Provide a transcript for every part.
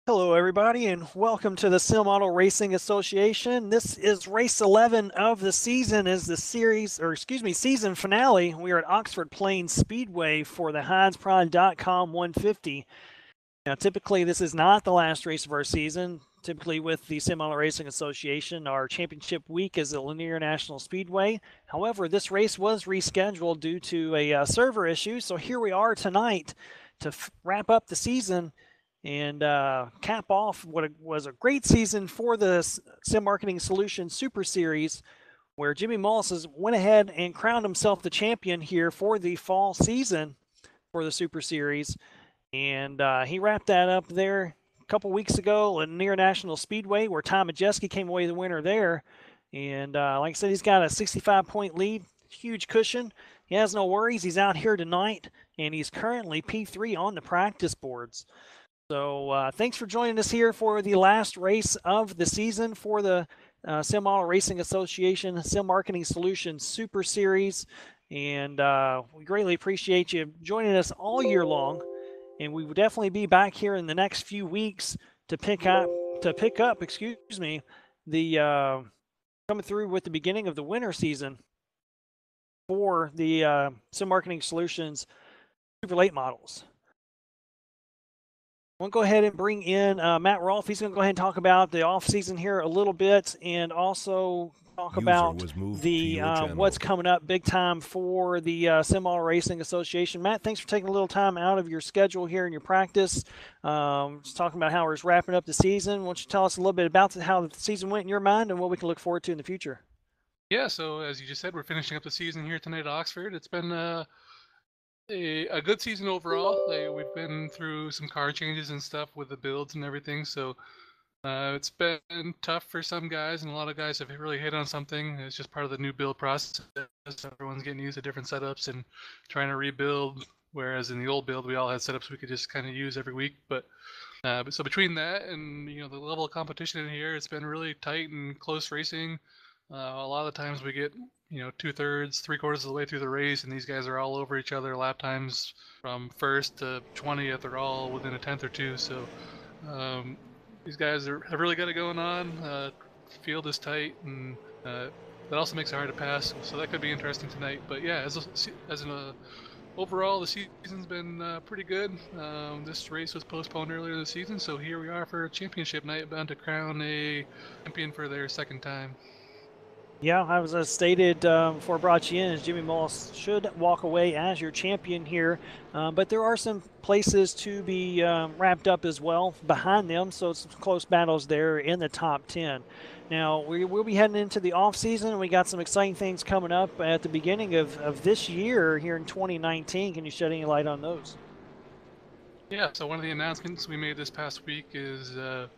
Hello, everybody, and welcome to the Sim Auto Racing Association. This is race 11 of the season, is the season finale. We are at Oxford Plains Speedway for the HeinzPride.com 150. Now, typically, this is not the last race of our season. Typically, with the Sim Auto Racing Association, our championship week is at Lanier National Speedway. However, this race was rescheduled due to a server issue, so here we are tonight to wrap up the season and cap off what was a great season for the Sim Marketing Solutions Super Series, where Jimmy Mullis went ahead and crowned himself the champion here for the fall season for the Super Series. And he wrapped that up there a couple weeks ago at near National Speedway, where Tom Majeski came away the winner there. And like I said, he's got a 65-point lead, huge cushion. He has no worries. He's out here tonight, and he's currently P3 on the practice boards. So thanks for joining us here for the last race of the season for the Sim Auto Racing Association Sim Marketing Solutions Super Series. And we greatly appreciate you joining us all year long. And we will definitely be back here in the next few weeks to pick up, the coming through with the beginning of the winter season for the Sim Marketing Solutions Super Late models. We'll go ahead and bring in Matt Rolfe. He's going to go ahead and talk about the off season here a little bit, and also talk about the what's coming up big time for the Sim Auto Racing Association. Matt, thanks for taking a little time out of your schedule here in your practice. Just talking about how we're just wrapping up the season. Why don't you tell us a little bit about how the season went in your mind and what we can look forward to in the future? Yeah, so as you just said, we're finishing up the season here tonight at Oxford. It's been a good season overall. We've been through some car changes and stuff with the builds and everything, so it's been tough for some guys, and a lot of guys have really hit on something. It's just part of the new build process. Everyone's getting used to different setups and trying to rebuild, whereas in the old build, we all had setups we could just kind of use every week. But so between that and the level of competition in here, it's been really tight and close racing. A lot of the times we get 2/3, 3/4 of the way through the race, and these guys are all over each other. Lap times from first to 20th are all within a tenth or two. So these guys have really got it going on. Field is tight, and that also makes it hard to pass. So that could be interesting tonight. But yeah, overall, the season's been pretty good. This race was postponed earlier this season, so here we are for a championship night, bound to crown a champion for their second time. Yeah, I was stated before I brought you in, is Jimmy Mullis should walk away as your champion here, but there are some places to be wrapped up as well behind them, so it's close battles there in the top 10. Now, we'll be heading into the off-season. We got some exciting things coming up at the beginning of this year here in 2019. Can you shed any light on those? Yeah, so one of the announcements we made this past week is a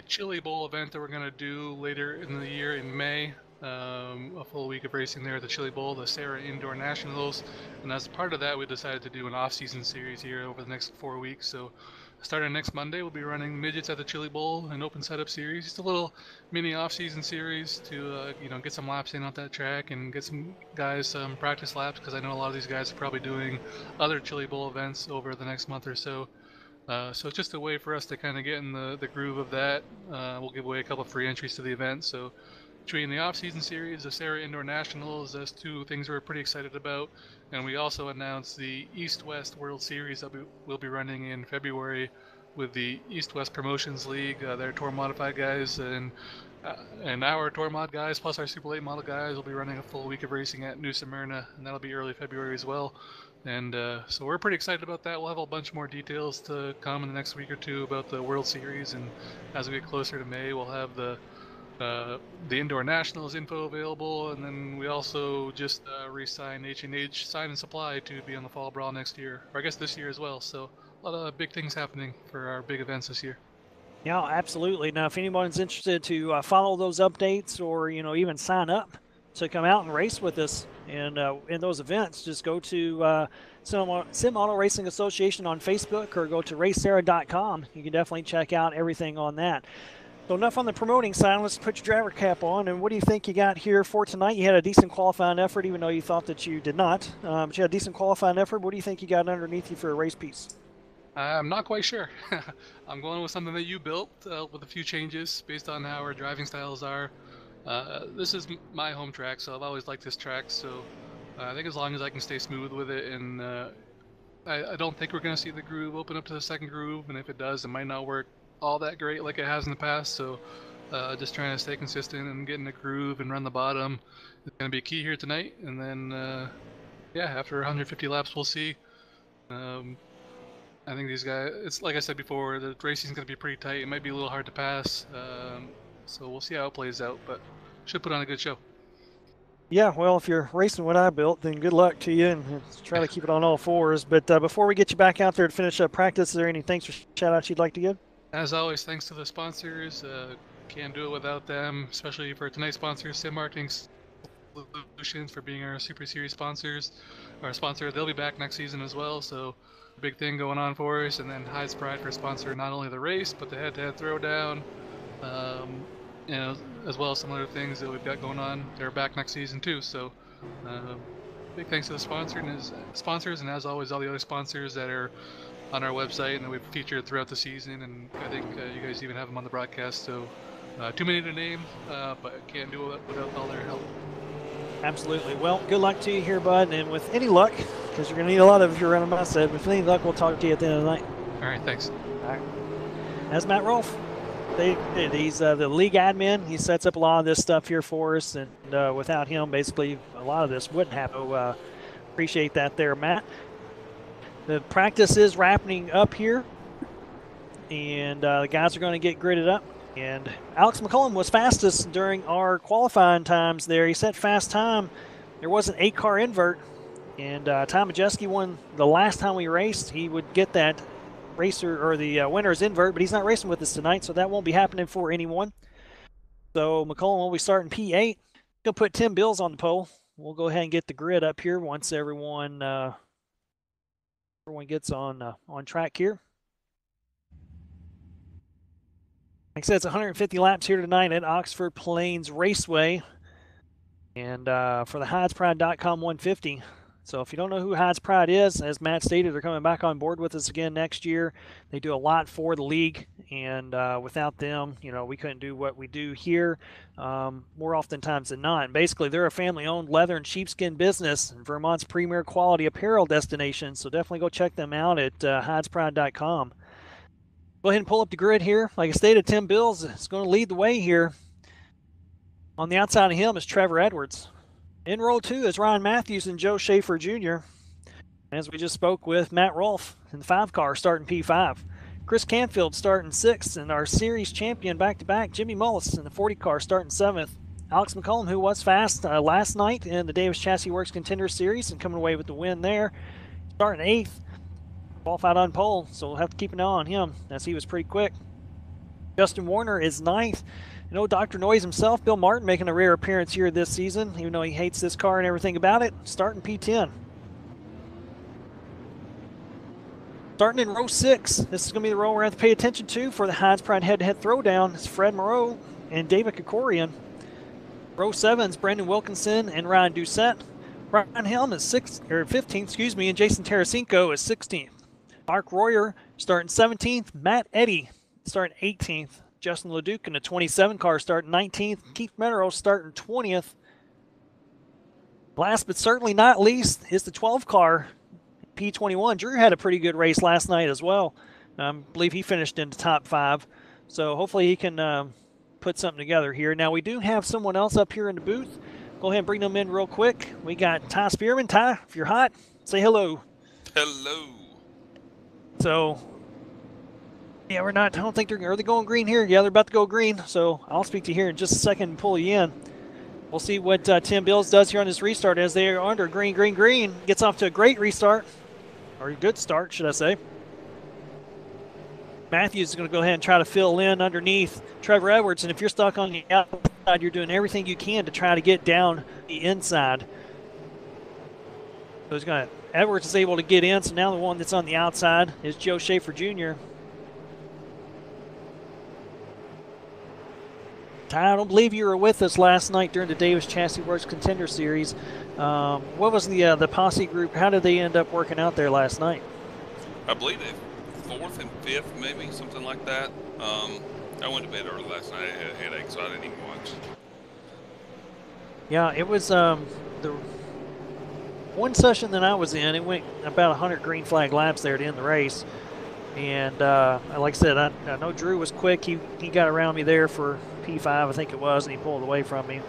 Chili Bowl event that we're going to do later in the year in May. A full week of racing there at the Chili Bowl, the SARA Indoor Nationals, and as part of that, we decided to do an off-season series here over the next 4 weeks. So, starting next Monday, we'll be running midgets at the Chili Bowl, an open setup series, just a little mini off-season series to get some laps in on that track and get some guys some practice laps, because I know a lot of these guys are probably doing other Chili Bowl events over the next month or so. So it's just a way for us to kind of get in the groove of that. We'll give away a couple of free entries to the event. So between the off-season series, the SARA Indoor Nationals, those two things we're pretty excited about. And we also announced the East-West World Series that we'll be running in February with the East-West Promotions League. They're Tour Modified guys, and our Tour Mod guys, plus our Super Late Model guys, will be running a full week of racing at New Smyrna, and that'll be early February as well. And so we're pretty excited about that. We'll have a bunch more details to come in the next week or two about the World Series, and as we get closer to May, we'll have the Indoor Nationals info available, and then we also just re-signed H&H Sign and Supply to be on the Fall Brawl next year, or I guess this year as well. So a lot of big things happening for our big events this year. Yeah, absolutely. Now, if anyone's interested to follow those updates or even sign up to come out and race with us and in those events, just go to Sim Auto Racing Association on Facebook or go to racesara.com. You can definitely check out everything on that. So enough on the promoting side. Let's put your driver cap on. And what do you think you got here for tonight? You had a decent qualifying effort, even though you thought that you did not. But you had a decent qualifying effort. What do you think you got underneath you for a race piece? I'm not quite sure. I'm going with something that you built with a few changes based on how our driving styles are. This is my home track, so I've always liked this track. So I think as long as I can stay smooth with it, and I don't think we're going to see the groove open up to the second groove, and if it does, it might not work all that great like it has in the past. So just trying to stay consistent and get in the groove and run the bottom is going to be key here tonight. And then, yeah, after 150 laps, we'll see. I think these guys, it's like I said before, the racing's going to be pretty tight. It might be a little hard to pass. So we'll see how it plays out, but should put on a good show. Yeah, well, if you're racing what I built, then good luck to you, and try to keep it on all fours. But before we get you back out there to finish up practice, is there any thanks or shout-outs you'd like to give? As always, thanks to the sponsors. Can't do it without them, especially for tonight's sponsors, Sim Marketing Solutions, for being our Super Series sponsors. Our sponsor, they'll be back next season as well, so big thing going on for us. And then Hides Pride for sponsor not only the race, but the head-to-head throwdown, you know, as well as some other things that we've got going on. They're back next season too, so big thanks to the sponsors, and as always, all the other sponsors that are on our website and that we've featured throughout the season, and I think you guys even have them on the broadcast, so too many to name, but can't do it without all their help. Absolutely. Well, good luck to you here, bud, and with any luck, because you're going to need a lot of if you're running my set, with any luck, we'll talk to you at the end of the night. All right, thanks. All right. That's Matt Rolfe. He's the league admin. He sets up a lot of this stuff here for us, and without him, basically, a lot of this wouldn't happen. So, appreciate that there, Matt. The practice is wrapping up here, and the guys are going to get gridded up. And Alex McCullum was fastest during our qualifying times there. He set fast time. There was an 8-car invert, and Tom Majeski won the last time we raced. He would get that racer or the winner's invert, but he's not racing with us tonight, so that won't be happening for anyone. So McCullum will be starting P8. He'll put Tim Bills on the pole. We'll go ahead and get the grid up here once everyone gets on track here. Like I said, it's 150 laps here tonight at Oxford Plains Raceway, and for the HidesPride.com 150. So if you don't know who Hides Pride is, as Matt stated, they're coming back on board with us again next year. They do a lot for the league, and without them, you know, we couldn't do what we do here more oftentimes than not. And basically, they're a family-owned leather and sheepskin business, Vermont's premier quality apparel destination. So definitely go check them out at HidesPride.com. Go ahead and pull up the grid here. Like I stated, Tim Bills is going to lead the way here. On the outside of him is Trevor Edwards. In row 2 is Ryan Matthews and Joe Schaefer Jr. As we just spoke with, Matt Rolfe in the 5-car starting P5. Chris Canfield starting 6th, and our series champion back-to-back, Jimmy Mullis, in the 40-car starting 7th. Alex McCullum, who was fast last night in the Davis Chassis Works Contender Series and coming away with the win there, starting 8th. Qualified on pole, so we'll have to keep an eye on him as he was pretty quick. Justin Warner is 9th. You know, Dr. Noise himself, Bill Martin, making a rare appearance here this season, even though he hates this car and everything about it, starting P10. Starting in row 6, this is going to be the row we're going to have to pay attention to for the Hides Pride head-to-head throwdown. It's Fred Moreau and David Kikorian. Row 7 is Brandon Wilkinson and Ryan Doucette. Ryan Helm is 15th, and Jason Tarasenko is 16th. Mark Royer starting 17th. Matt Eddy starting 18th. Justin LeDuc in the 27-car starting 19th. Keith Meadows starting 20th. Last but certainly not least is the 12-car P21. Drew had a pretty good race last night as well. I believe he finished in the top 5. So hopefully he can put something together here. Now we do have someone else up here in the booth. Go ahead and bring them in real quick. We got Ty Spearman. Ty, if you're hot, say hello. Hello. So, yeah, I don't think are they going green here? Yeah, they're about to go green. So I'll speak to you here in just a second and pull you in. We'll see what Tim Bills does here on this restart as they are under green. Gets off to a great restart, or a good start, should I say. Matthews is going to go ahead and try to fill in underneath Trevor Edwards. And if you're stuck on the outside, you're doing everything you can to try to get down the inside. So Edwards is able to get in. So now the one that's on the outside is Joe Schaefer Jr. Ty, I don't believe you were with us last night during the Davis Chassis Works Contender Series. What was the posse group? How did they end up working out there last night? I believe they 4th and 5th, maybe something like that. I went to bed early last night. I had a headache, so I didn't even watch. Yeah, it was the one session that I was in. It went about 100 green flag laps there to end the race. And like I said, I know Drew was quick. He got around me there for P5, I think it was, and he pulled away from me.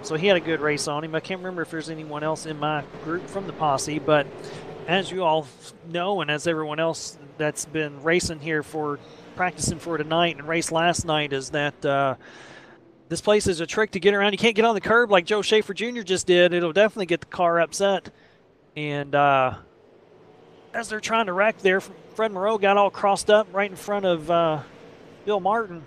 So he had a good race on him. I can't remember if there's anyone else in my group from the posse, but as you all know, and as everyone else that's been racing here for practicing for tonight and raced last night, is that this place is a trick to get around. You can't get on the curb like Joe Schaefer Jr. just did. It'll definitely get the car upset. And as they're trying to wreck there, Fred Moreau got all crossed up right in front of Bill Martin.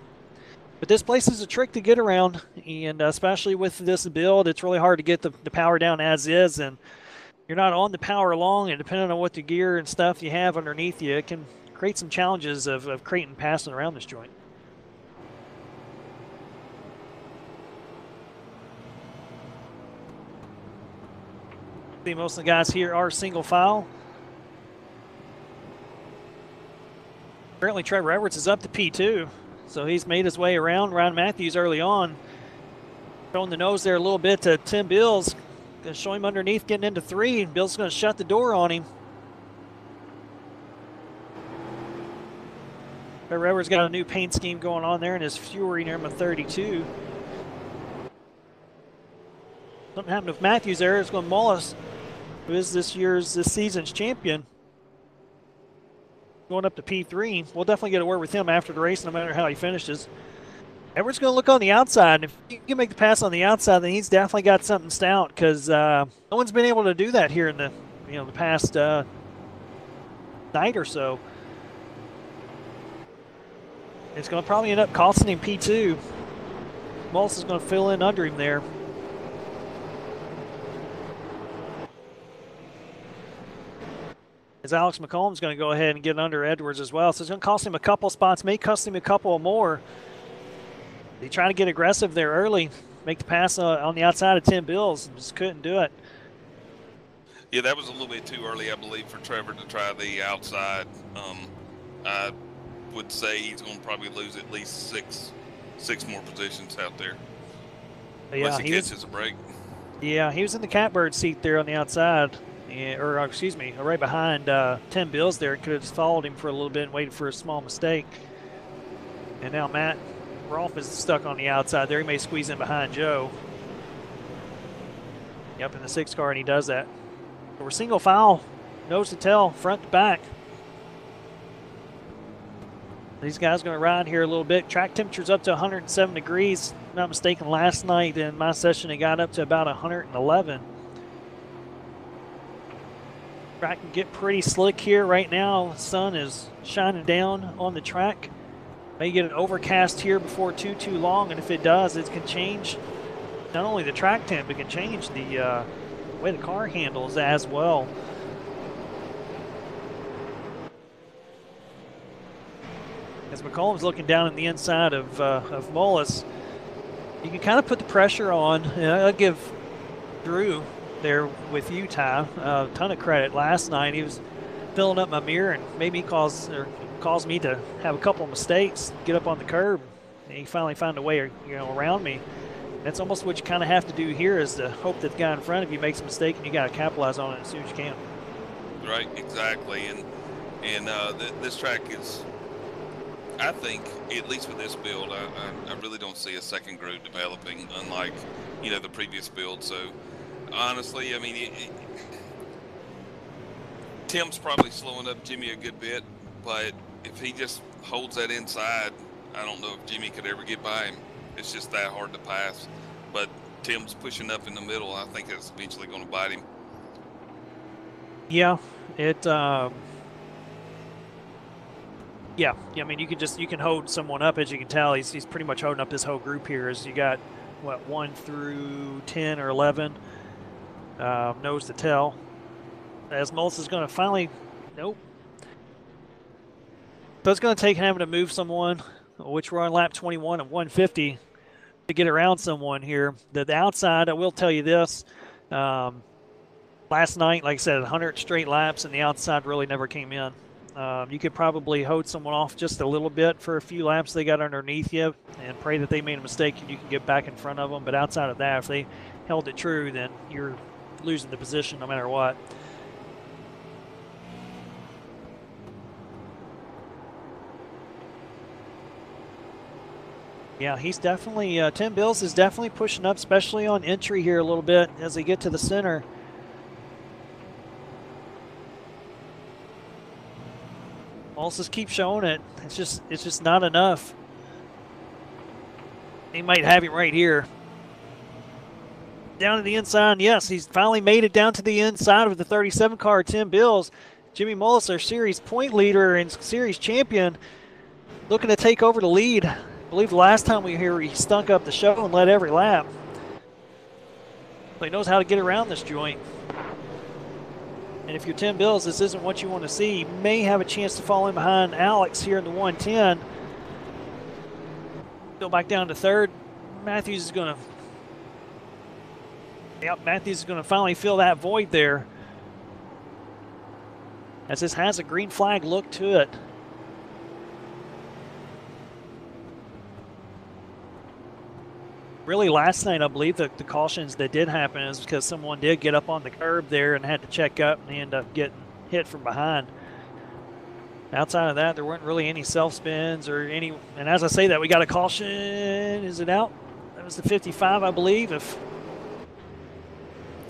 But this place is a trick to get around, and especially with this build, it's really hard to get the power down as is, and you're not on the power long, and depending on what the gear and stuff you have underneath you, it can create some challenges of creating passing around this joint. See, most of the guys here are single file. Apparently Trevor Edwards is up to P2, so he's made his way around Ryan Matthews early on. Throwing the nose there a little bit to Tim Bills. Going to show him underneath getting into 3, and Bill's going to shut the door on him. Trevor Edwards got a new paint scheme going on there in his Fury number 32. Something happened with Matthews there. It's going to Mullis, who is this season's champion, going up to P3. We'll definitely get a word with him after the race, no matter how he finishes. Edwards going to look on the outside. If he can make the pass on the outside, then he's definitely got something stout, because no one's been able to do that here in the the past night or so. It's going to probably end up costing him P2. Mullis is going to fill in under him there. As Alex McCollum's going to go ahead and get under Edwards as well. So it's going to cost him a couple spots, may cost him a couple more. They try to get aggressive there early, make the pass on the outside of Tim Bills, and just couldn't do it. Yeah, that was a little bit too early, I believe, for Trevor to try the outside. I would say he's going to probably lose at least six more positions out there. Unless he catches a break. Yeah, he was in the catbird seat there on the outside. Or excuse me, right behind Tim Bills there. Could have just followed him for a little bit and waited for a small mistake. And now Matt Rolfe is stuck on the outside there. He may squeeze in behind Joe. Yep, in the 6 car, and he does that. But we're single file, nose to tail, front to back. These guys are going to ride here a little bit. Track temperature's up to 107 degrees. If I'm not mistaken, last night in my session, it got up to about 111. Track can get pretty slick here right now. The sun is shining down on the track. May get an overcast here before too long, and if it does, it can change not only the track temp, it can change the way the car handles as well. As McCollum's looking down in the inside of Mullis, you can kind of put the pressure on. I'll give Drew there with Utah a ton of credit last night. He was filling up my mirror and made me caused me to have a couple of mistakes, get up on the curb, and he finally found a way around me. That's almost what you kind of have to do here, is to hope that the guy in front of you makes a mistake, and you got to capitalize on it as soon as you can. Right, exactly, and this track is, I think, at least with this build, I really don't see a second group developing, unlike the previous build. So honestly, I mean, Tim's probably slowing up Jimmy a good bit, but if he just holds that inside, I don't know if Jimmy could ever get by him. It's just that hard to pass. But Tim's pushing up in the middle. I think it's eventually going to bite him. Yeah, yeah. I mean, you can hold someone up, as you can tell. He's pretty much holding up this whole group here. As you got 1 through 10 or 11, nose to tail. As Mullis is going to finally, nope. So it's going to take having to move someone, which we're on lap 21 of 150, to get around someone here. The outside, I will tell you this, last night, like I said, 100 straight laps, and the outside really never came in. You could probably hold someone off just a little bit for a few laps they got underneath you and pray that they made a mistake and you can get back in front of them. But outside of that, if they held it true, then you're losing the position no matter what. Yeah, he's definitely, Tim Bills is definitely pushing up, especially on entry here a little bit as they get to the center. Also, keep showing it. It's just not enough. He might have him right here. Down to the inside. Yes, he's finally made it down to the inside of the 37 car, Tim Bills. Jimmy Mullis, our series point leader and series champion, looking to take over the lead. I believe the last time we were here, he stunk up the show and led every lap. But he knows how to get around this joint. And if you're Tim Bills, this isn't what you want to see. You may have a chance to fall in behind Alex here in the 110. Go back down to third. Matthews is going to... Yep, Matthews is going to finally fill that void there. As this has a green flag look to it. Really, last night, I believe the cautions that did happen is because someone did get up on the curb there and had to check up and end up getting hit from behind. Outside of that, there weren't really any self-spins or any... And as I say that, we got a caution. Is it out? That was the 55, I believe. If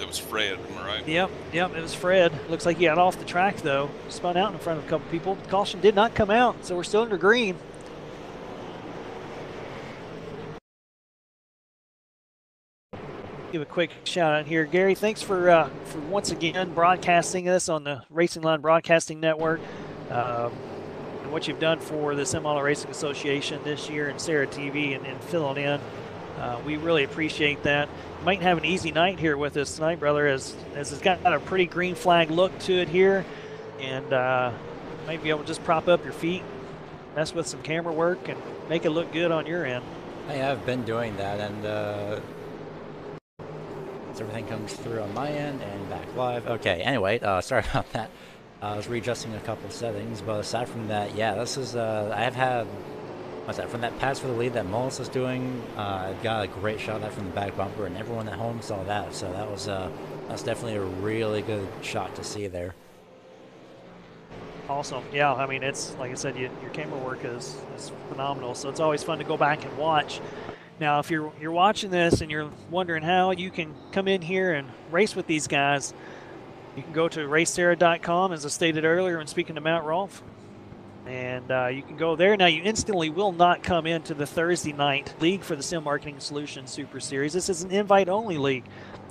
That was Fred, am I right? Yep, it was Fred. Looks like he got off the track, though. Spun out in front of a couple people. The caution did not come out, so we're still under green. Give a quick shout out here, Gary. Thanks for once again broadcasting us on the Racing Line Broadcasting Network, and what you've done for the Sim Auto Racing Association this year and SARA TV and filling in. We really appreciate that. You might have an easy night here with us tonight, brother, as it's got a pretty green flag look to it here, and might be able to just prop up your feet, mess with some camera work, and make it look good on your end. Hey, I've been doing that, and everything comes through on my end and back live. Okay, anyway, sorry about that. I was readjusting a couple settings, but aside from that, yeah, this is, I've had, what's that, from that pass for the lead that Mullis is doing, I got a great shot of that from the back bumper, and everyone at home saw that, so that was, that's definitely a really good shot to see there. Awesome. Yeah, I mean, it's, like I said, your camera work is phenomenal, so it's always fun to go back and watch. Now, if you're watching this and you're wondering how you can come in here and race with these guys, you can go to racesara.com, as I stated earlier when speaking to Matt Rolfe, and you can go there. Now, you instantly will not come into the Thursday night league for the Sim Marketing Solutions Super Series. This is an invite-only league.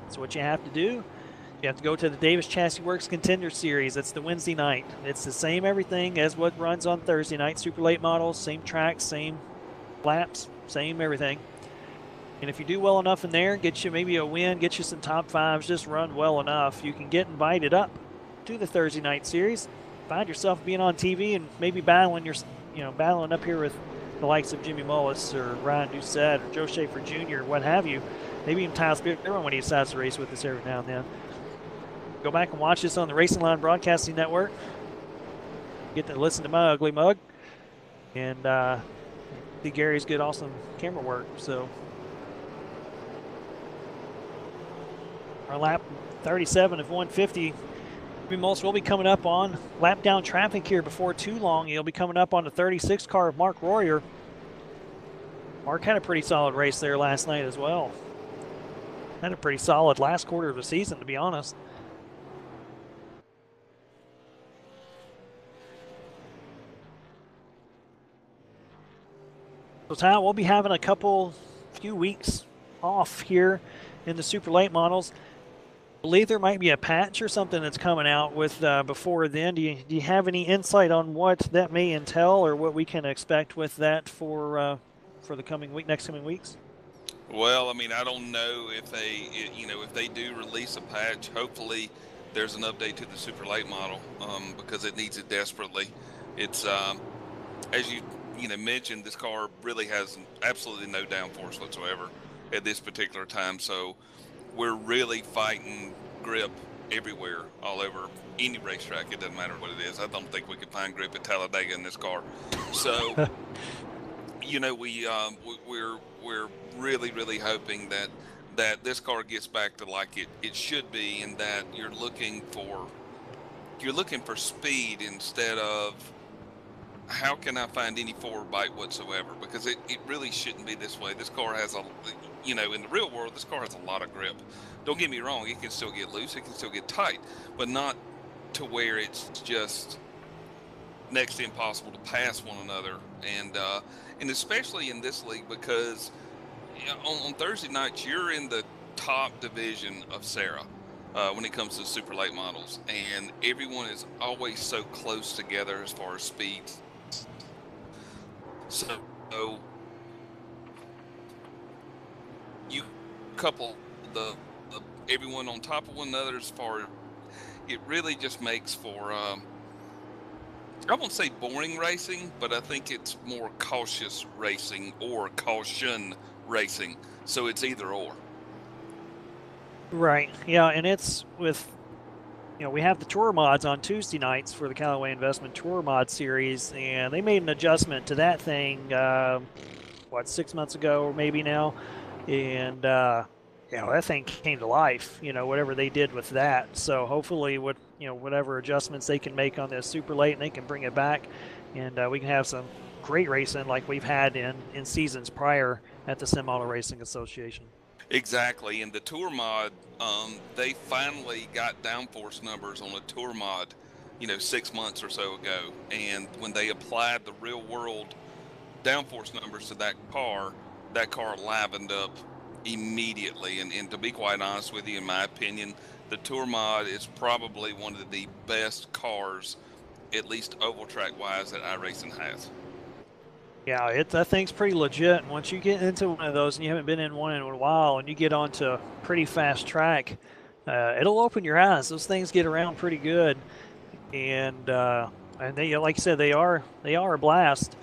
So what you have to do, you have to go to the Davis Chassis Works Contender Series. That's the Wednesday night. It's the same everything as what runs on Thursday night. Super late models, same tracks, same laps, same everything. And if you do well enough in there, get you maybe a win, get you some top fives, just run well enough, you can get invited up to the Thursday night series. Find yourself being on TV and maybe battling up here with the likes of Jimmy Mullis or Ryan Doucette or Joe Schaefer Jr., what have you. Maybe even Tyler Spearman when he decides to race with us every now and then. Go back and watch this on the Racing Line Broadcasting Network. Get to listen to my ugly mug. And see Gary's good, awesome camera work. So our lap 37 of 150. Jimmy Mullis will be coming up on lap down traffic here before too long. He'll be coming up on the 36 car of Mark Royer. Mark had a pretty solid race there last night as well. Had a pretty solid last quarter of the season, to be honest. So Ty, we'll be having a few weeks off here in the super late models. I believe there might be a patch or something that's coming out with before then. Do you have any insight on what that may entail or what we can expect with that for the next coming weeks? Well, I mean, I don't know if they do release a patch. Hopefully, there's an update to the super late model because it needs it desperately. It's as you mentioned, this car really has absolutely no downforce whatsoever at this particular time. So we're really fighting grip everywhere, all over any racetrack. It doesn't matter what it is. I don't think we could find grip at Talladega in this car. So, you know, we're really, really hoping that this car gets back to like it should be, and that you're looking for speed instead of how can I find any forward bite whatsoever, because it really shouldn't be this way. This car has in the real world, this car has a lot of grip. Don't get me wrong, it can still get loose, it can still get tight, but not to where it's just next to impossible to pass one another. And especially in this league, because on Thursday nights, you're in the top division of SARA when it comes to super late models, and everyone is always so close together as far as speed. So you couple the everyone on top of one another, as far, it really just makes for I won't say boring racing, but I think it's more cautious racing or caution racing. So it's either or. Right. Yeah, and it's with, we have the tour mods on Tuesday nights for the Callaway Investment Tour Mod Series, and they made an adjustment to that thing, 6 months ago or maybe now, and that thing came to life. Whatever they did with that. So hopefully, whatever adjustments they can make on this super late, and they can bring it back, and we can have some great racing like we've had in seasons prior at the Sim Auto Racing Association. Exactly, and the tour mod, they finally got downforce numbers on a tour mod, 6 months or so ago, and when they applied the real world downforce numbers to that car livened up immediately. And to be quite honest with you, in my opinion, the tour mod is probably one of the best cars, at least oval track wise, that iRacing has. Yeah, that thing's pretty legit. Once you get into one of those, and you haven't been in one in a while, and you get onto a pretty fast track, it'll open your eyes. Those things get around pretty good, and they, like you said, they are a blast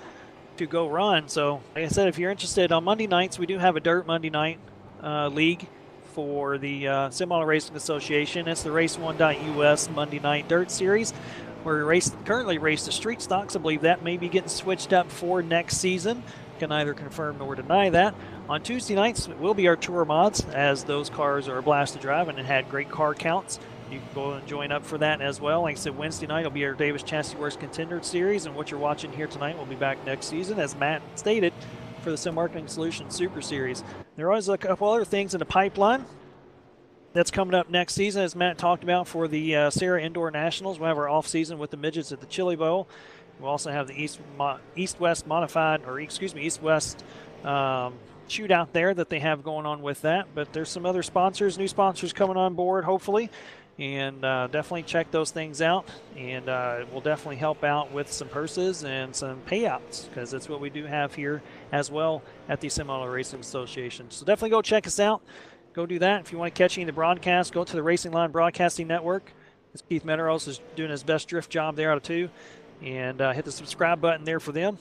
to go run. So, like I said, if you're interested, on Monday nights we do have a Dirt Monday Night League for the Sim Auto Racing Association. It's the Race1.us Monday Night Dirt Series. We currently race the street stocks. I believe that may be getting switched up for next season. Can neither confirm nor deny that. On Tuesday nights, it will be our tour mods, as those cars are a blast to drive and it had great car counts. You can go and join up for that as well. Like I said, Wednesday night will be our Davis Chassis Works Contender Series, and what you're watching here tonight will be back next season, as Matt stated, for the Sim Marketing Solutions Super Series. There are a couple other things in the pipeline that's coming up next season, as Matt talked about, for the SARA Indoor Nationals. We'll have our off-season with the midgets at the Chili Bowl. We'll also have the East-West shootout there that they have going on with that. But there's some other new sponsors coming on board, hopefully. And definitely check those things out. And we'll definitely help out with some purses and some payouts, because that's what we do have here as well at the Sim Auto Racing Association. So definitely go check us out. Go do that. If you want to catch any of the broadcast, go to the Racing Line Broadcasting Network. As Keith Medeiros is doing his best drift job there out of 2. And hit the subscribe button there for them.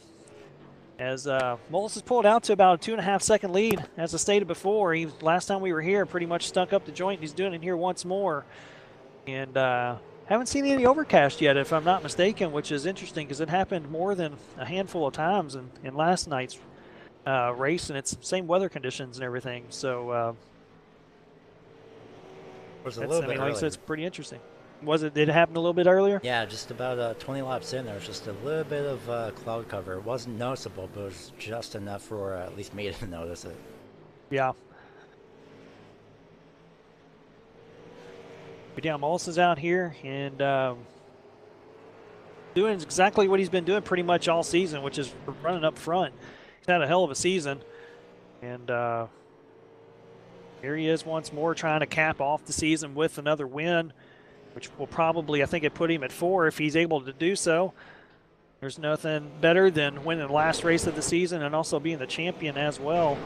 As Mullis has pulled out to about a 2.5-second lead. As I stated before, last time we were here pretty much stuck up the joint. He's doing it here once more. And haven't seen any overcast yet, if I'm not mistaken, which is interesting because it happened more than a handful of times in last night's race, and it's same weather conditions and everything. So like I said, it's pretty interesting. Did it happen a little bit earlier? Yeah, just about 20 laps in, there was just a little bit of cloud cover. It wasn't noticeable, but it was just enough for at least me to notice it. Yeah. But yeah, Mullis is out here and doing exactly what he's been doing pretty much all season, which is running up front. He's had a hell of a season. And here he is once more, trying to cap off the season with another win, which will probably, I think, it put him at 4 if he's able to do so. There's nothing better than winning the last race of the season and also being the champion as well.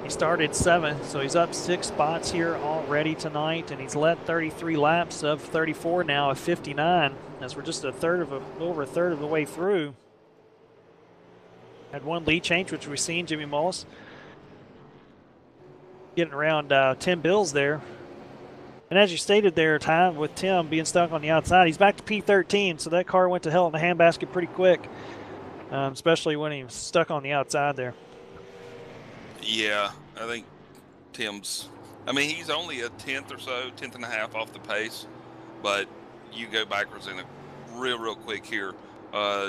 He started 7th, so he's up 6 spots here already tonight, and he's led 33 laps of 34 now of 59, as we're just over a third of the way through. Had one lead change, which we've seen, Jimmy Mullis getting around 10 bills there. And as you stated there, Ty, with Tim being stuck on the outside, he's back to P13, so that car went to hell in a handbasket pretty quick, especially when he was stuck on the outside there. Yeah, I think Tim's, I mean, he's only a tenth or so, tenth and a half off the pace, but you go backwards in a real quick here.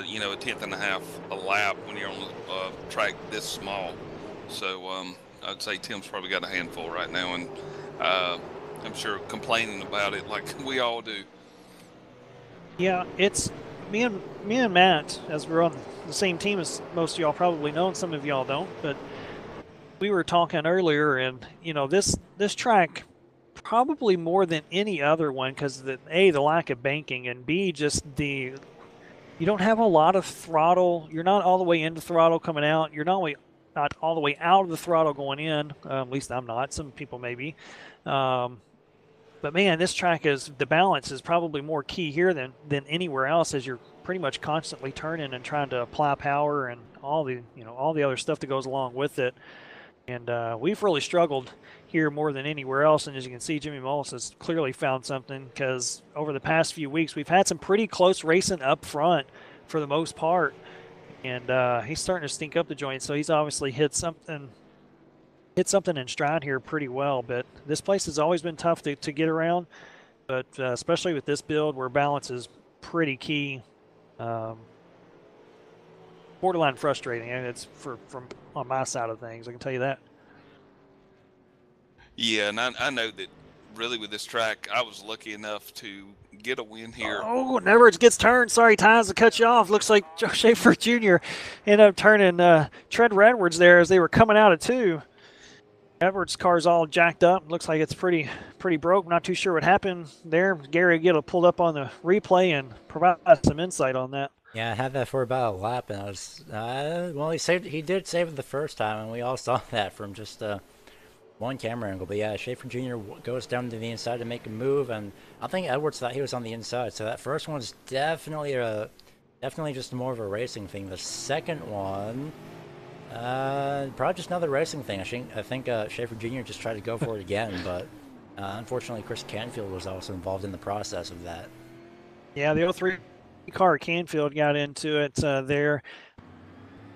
You know, a tenth and a half a lap when you're on a track this small. So I'd say Tim's probably got a handful right now, and I'm sure complaining about it like we all do. Yeah, it's me and Matt, as we're on the same team as most of y'all probably know, and some of y'all don't, but we were talking earlier, and you know, this track probably more than any other one, because the lack of banking, and B, just you don't have a lot of throttle. You're not all the way into throttle coming out. You're not all the way out of the throttle going in. At least I'm not. Some people may be. But man, this track the balance is probably more key here than anywhere else, as you're pretty much constantly turning and trying to apply power and all the other stuff that goes along with it. And we've really struggled here more than anywhere else. And as you can see, Jimmy Mullis has clearly found something, because over the past few weeks, we've had some pretty close racing up front for the most part. And he's starting to stink up the joint. So he's obviously hit something in stride here pretty well. But this place has always been tough to get around. But especially with this build where balance is pretty key, borderline frustrating, and it's from on my side of things, I can tell you that. Yeah, and I know that really with this track, I was lucky enough to get a win here. Oh, and Edwards gets turned. Sorry, Tynes, to cut you off. Looks like Joe Schaefer Jr. ended up turning Trevor Edwards there as they were coming out of 2. Edwards' car's all jacked up. Looks like it's pretty broke. Not too sure what happened there. Gary get it pulled up on the replay and provide some insight on that. Yeah, I had that for about a lap, and I was well. He did save it the first time, and we all saw that from just one camera angle. But yeah, Schaefer Jr. goes down to the inside to make a move, and I think Edwards thought he was on the inside. So that first one's definitely just more of a racing thing. The second one, probably just another racing thing. I think Schaefer Jr. just tried to go for it again, but unfortunately, Chris Canfield was also involved in the process of that. Yeah, the 03 car Canfield got into it there.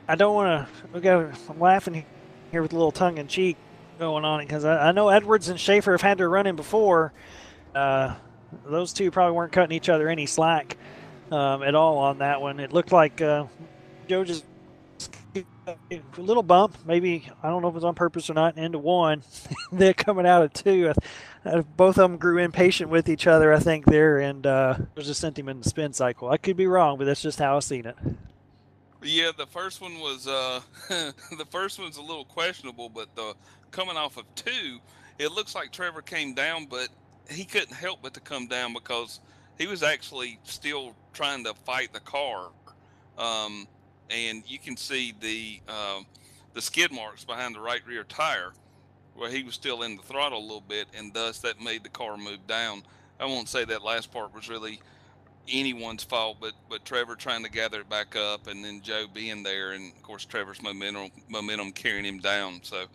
I don't want to. I'm laughing here with a little tongue in cheek going on it, because I know Edwards and Schaefer have had to run in before. Those two probably weren't cutting each other any slack at all on that one. It looked like Joe just a little bump, maybe, I don't know if it was on purpose or not, into 1. They're coming out of 2. Both of them grew impatient with each other, I think, there, and just sent him in the spin cycle. I could be wrong, but that's just how I've seen it. Yeah, the first one was the first one's a little questionable, but coming off of 2, it looks like Trevor came down, but he couldn't help but to come down because he was actually still trying to fight the car. And you can see the skid marks behind the right rear tire where he was still in the throttle a little bit, and thus that made the car move down. I won't say that last part was really anyone's fault, but Trevor trying to gather it back up, and then Joe being there, and of course Trevor's momentum carrying him down. So,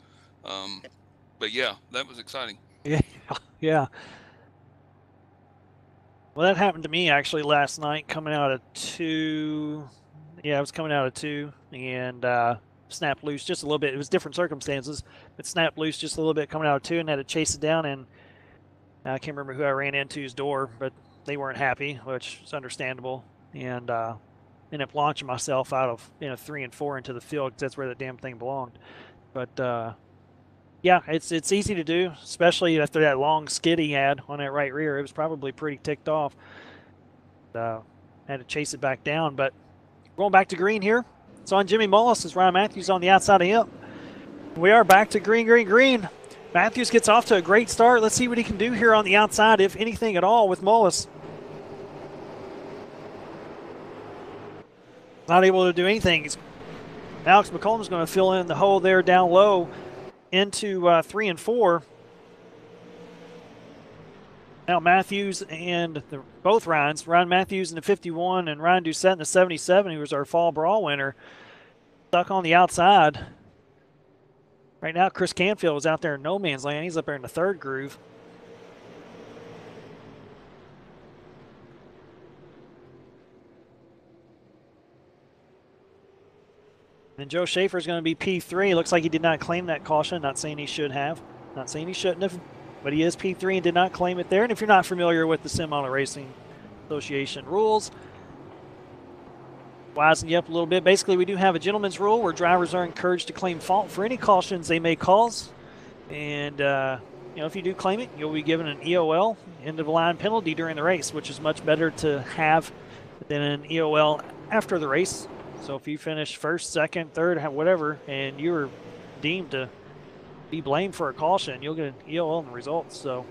but yeah, that was exciting. Yeah. Well, that happened to me actually last night coming out of 2. Yeah, I was coming out of 2 and snapped loose just a little bit. It was different circumstances, but snapped loose just a little bit coming out of 2 and had to chase it down. And I can't remember who I ran into's door, but they weren't happy, which is understandable. And ended up launching myself out of 3 and 4 into the field, because that's where the damn thing belonged. But yeah, it's easy to do, especially after that long skid he had on that right rear. It was probably pretty ticked off. Had to chase it back down, but going back to green here. It's on Jimmy Mullis as Ryan Matthews on the outside of him. We are back to green. Matthews gets off to a great start. Let's see what he can do here on the outside, if anything at all, with Mullis. Not able to do anything. Alex McCollum's going to fill in the hole there down low into 3 and 4. Now Matthews and both Ryans, Ryan Matthews in the 51 and Ryan Doucette in the 77, who was our fall brawl winner, stuck on the outside. Right now, Chris Canfield was out there in no man's land. He's up there in the 3rd groove. And Joe Schaefer is going to be P3. Looks like he did not claim that caution. Not saying he should have. Not saying he shouldn't have. But he is P3 and did not claim it there. And if you're not familiar with the Sim Auto Racing Association rules, wisen you up a little bit. Basically, we do have a gentleman's rule where drivers are encouraged to claim fault for any cautions they may cause. And, if you do claim it, you'll be given an EOL, end of the line penalty during the race, which is much better to have than an EOL after the race. So if you finish first, second, third, whatever, and you were deemed to be blamed for a caution, you'll get an EOL in the results. So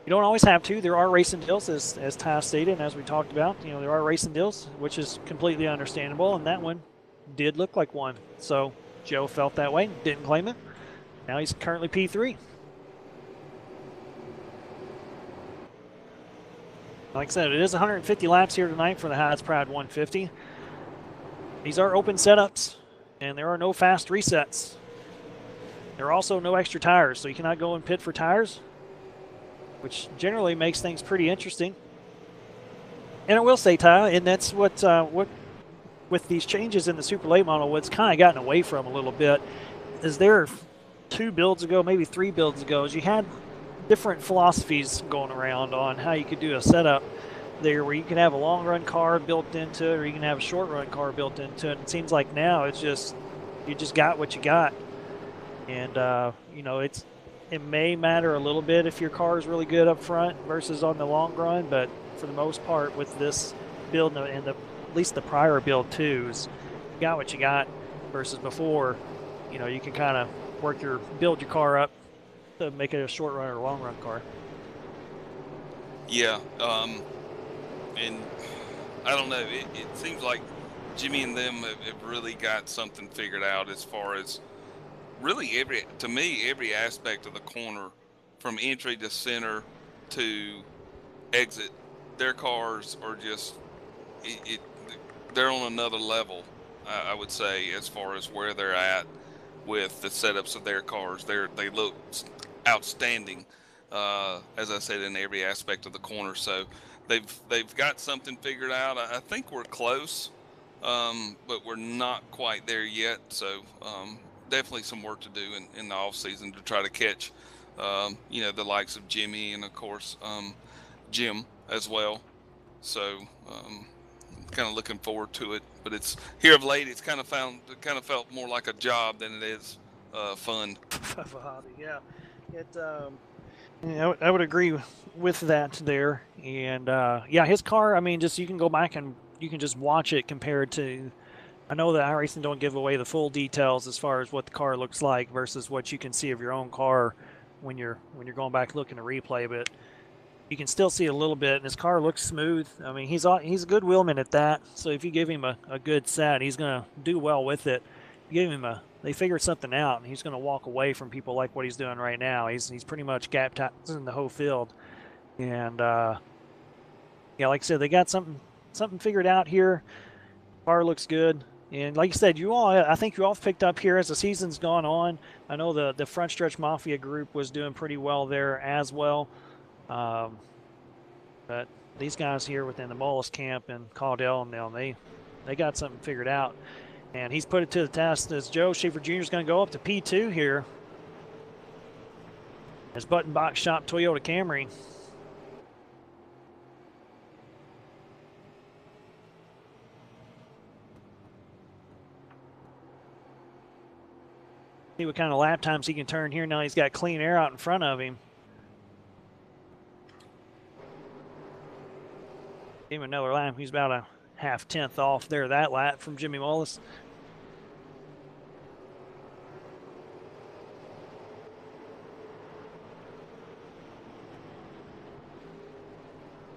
you don't always have to. There are racing deals, as Ty stated, and as we talked about. There are racing deals, which is completely understandable, and that one did look like one. So Joe felt that way, didn't claim it. Now he's currently P3. Like I said, it is 150 laps here tonight for the Hides Pride 150. These are open setups, and there are no fast resets. There are also no extra tires, so you cannot go and pit for tires, which generally makes things pretty interesting. And I will say, Ty, and that's what with these changes in the Super Late model, what's kind of gotten away from a little bit is there 2 builds ago, maybe 3 builds ago, is you had different philosophies going around on how you could do a setup there where you can have a long run car built into it or you can have a short run car built into it. It seems like now it's just you just got what you got. And it may matter a little bit if your car is really good up front versus on the long run, but for the most part with this build and at least the prior build too, is you got what you got versus before. You can kind of build your car up to make it a short run or a long run car. Yeah, and I don't know. It seems like Jimmy and them have really got something figured out as far as really every aspect of the corner, from entry to center to exit. Their cars are just they're on another level. I would say, as far as where they're at with the setups of their cars. They look outstanding, as I said, in every aspect of the corner. So they've got something figured out. I think we're close, but we're not quite there yet. So definitely some work to do in the off season to try to catch, the likes of Jimmy and of course Jim as well. So kind of looking forward to it. But it's here of late. It's kind of felt more like a job than it is fun. Of a hobby, yeah. I would agree with that there. And his car. I mean, just you can go back and you can just watch it compared to. I know that iRacing don't give away the full details as far as what the car looks like versus what you can see of your own car when you're going back looking to replay, but you can still see a little bit, and his car looks smooth. I mean, he's a good wheelman at that. So if you give him a good set, he's going to do well with it. You give him they figured something out, and he's going to walk away from people like what he's doing right now. He's pretty much gap in the whole field, and like I said, they got something figured out here. Car looks good. And like you said, I think you all picked up here as the season's gone on. I know the Front Stretch Mafia group was doing pretty well there as well. But these guys here within the Mullis camp and Caudell and them, they got something figured out. And he's put it to the test as Joe Schaefer Jr. is going to go up to P2 here. His button box shop Toyota Camry. See what kind of lap times he can turn here. Now he's got clean air out in front of him. Give him another lap. He's about a half-tenth off there that lap from Jimmy Mullis.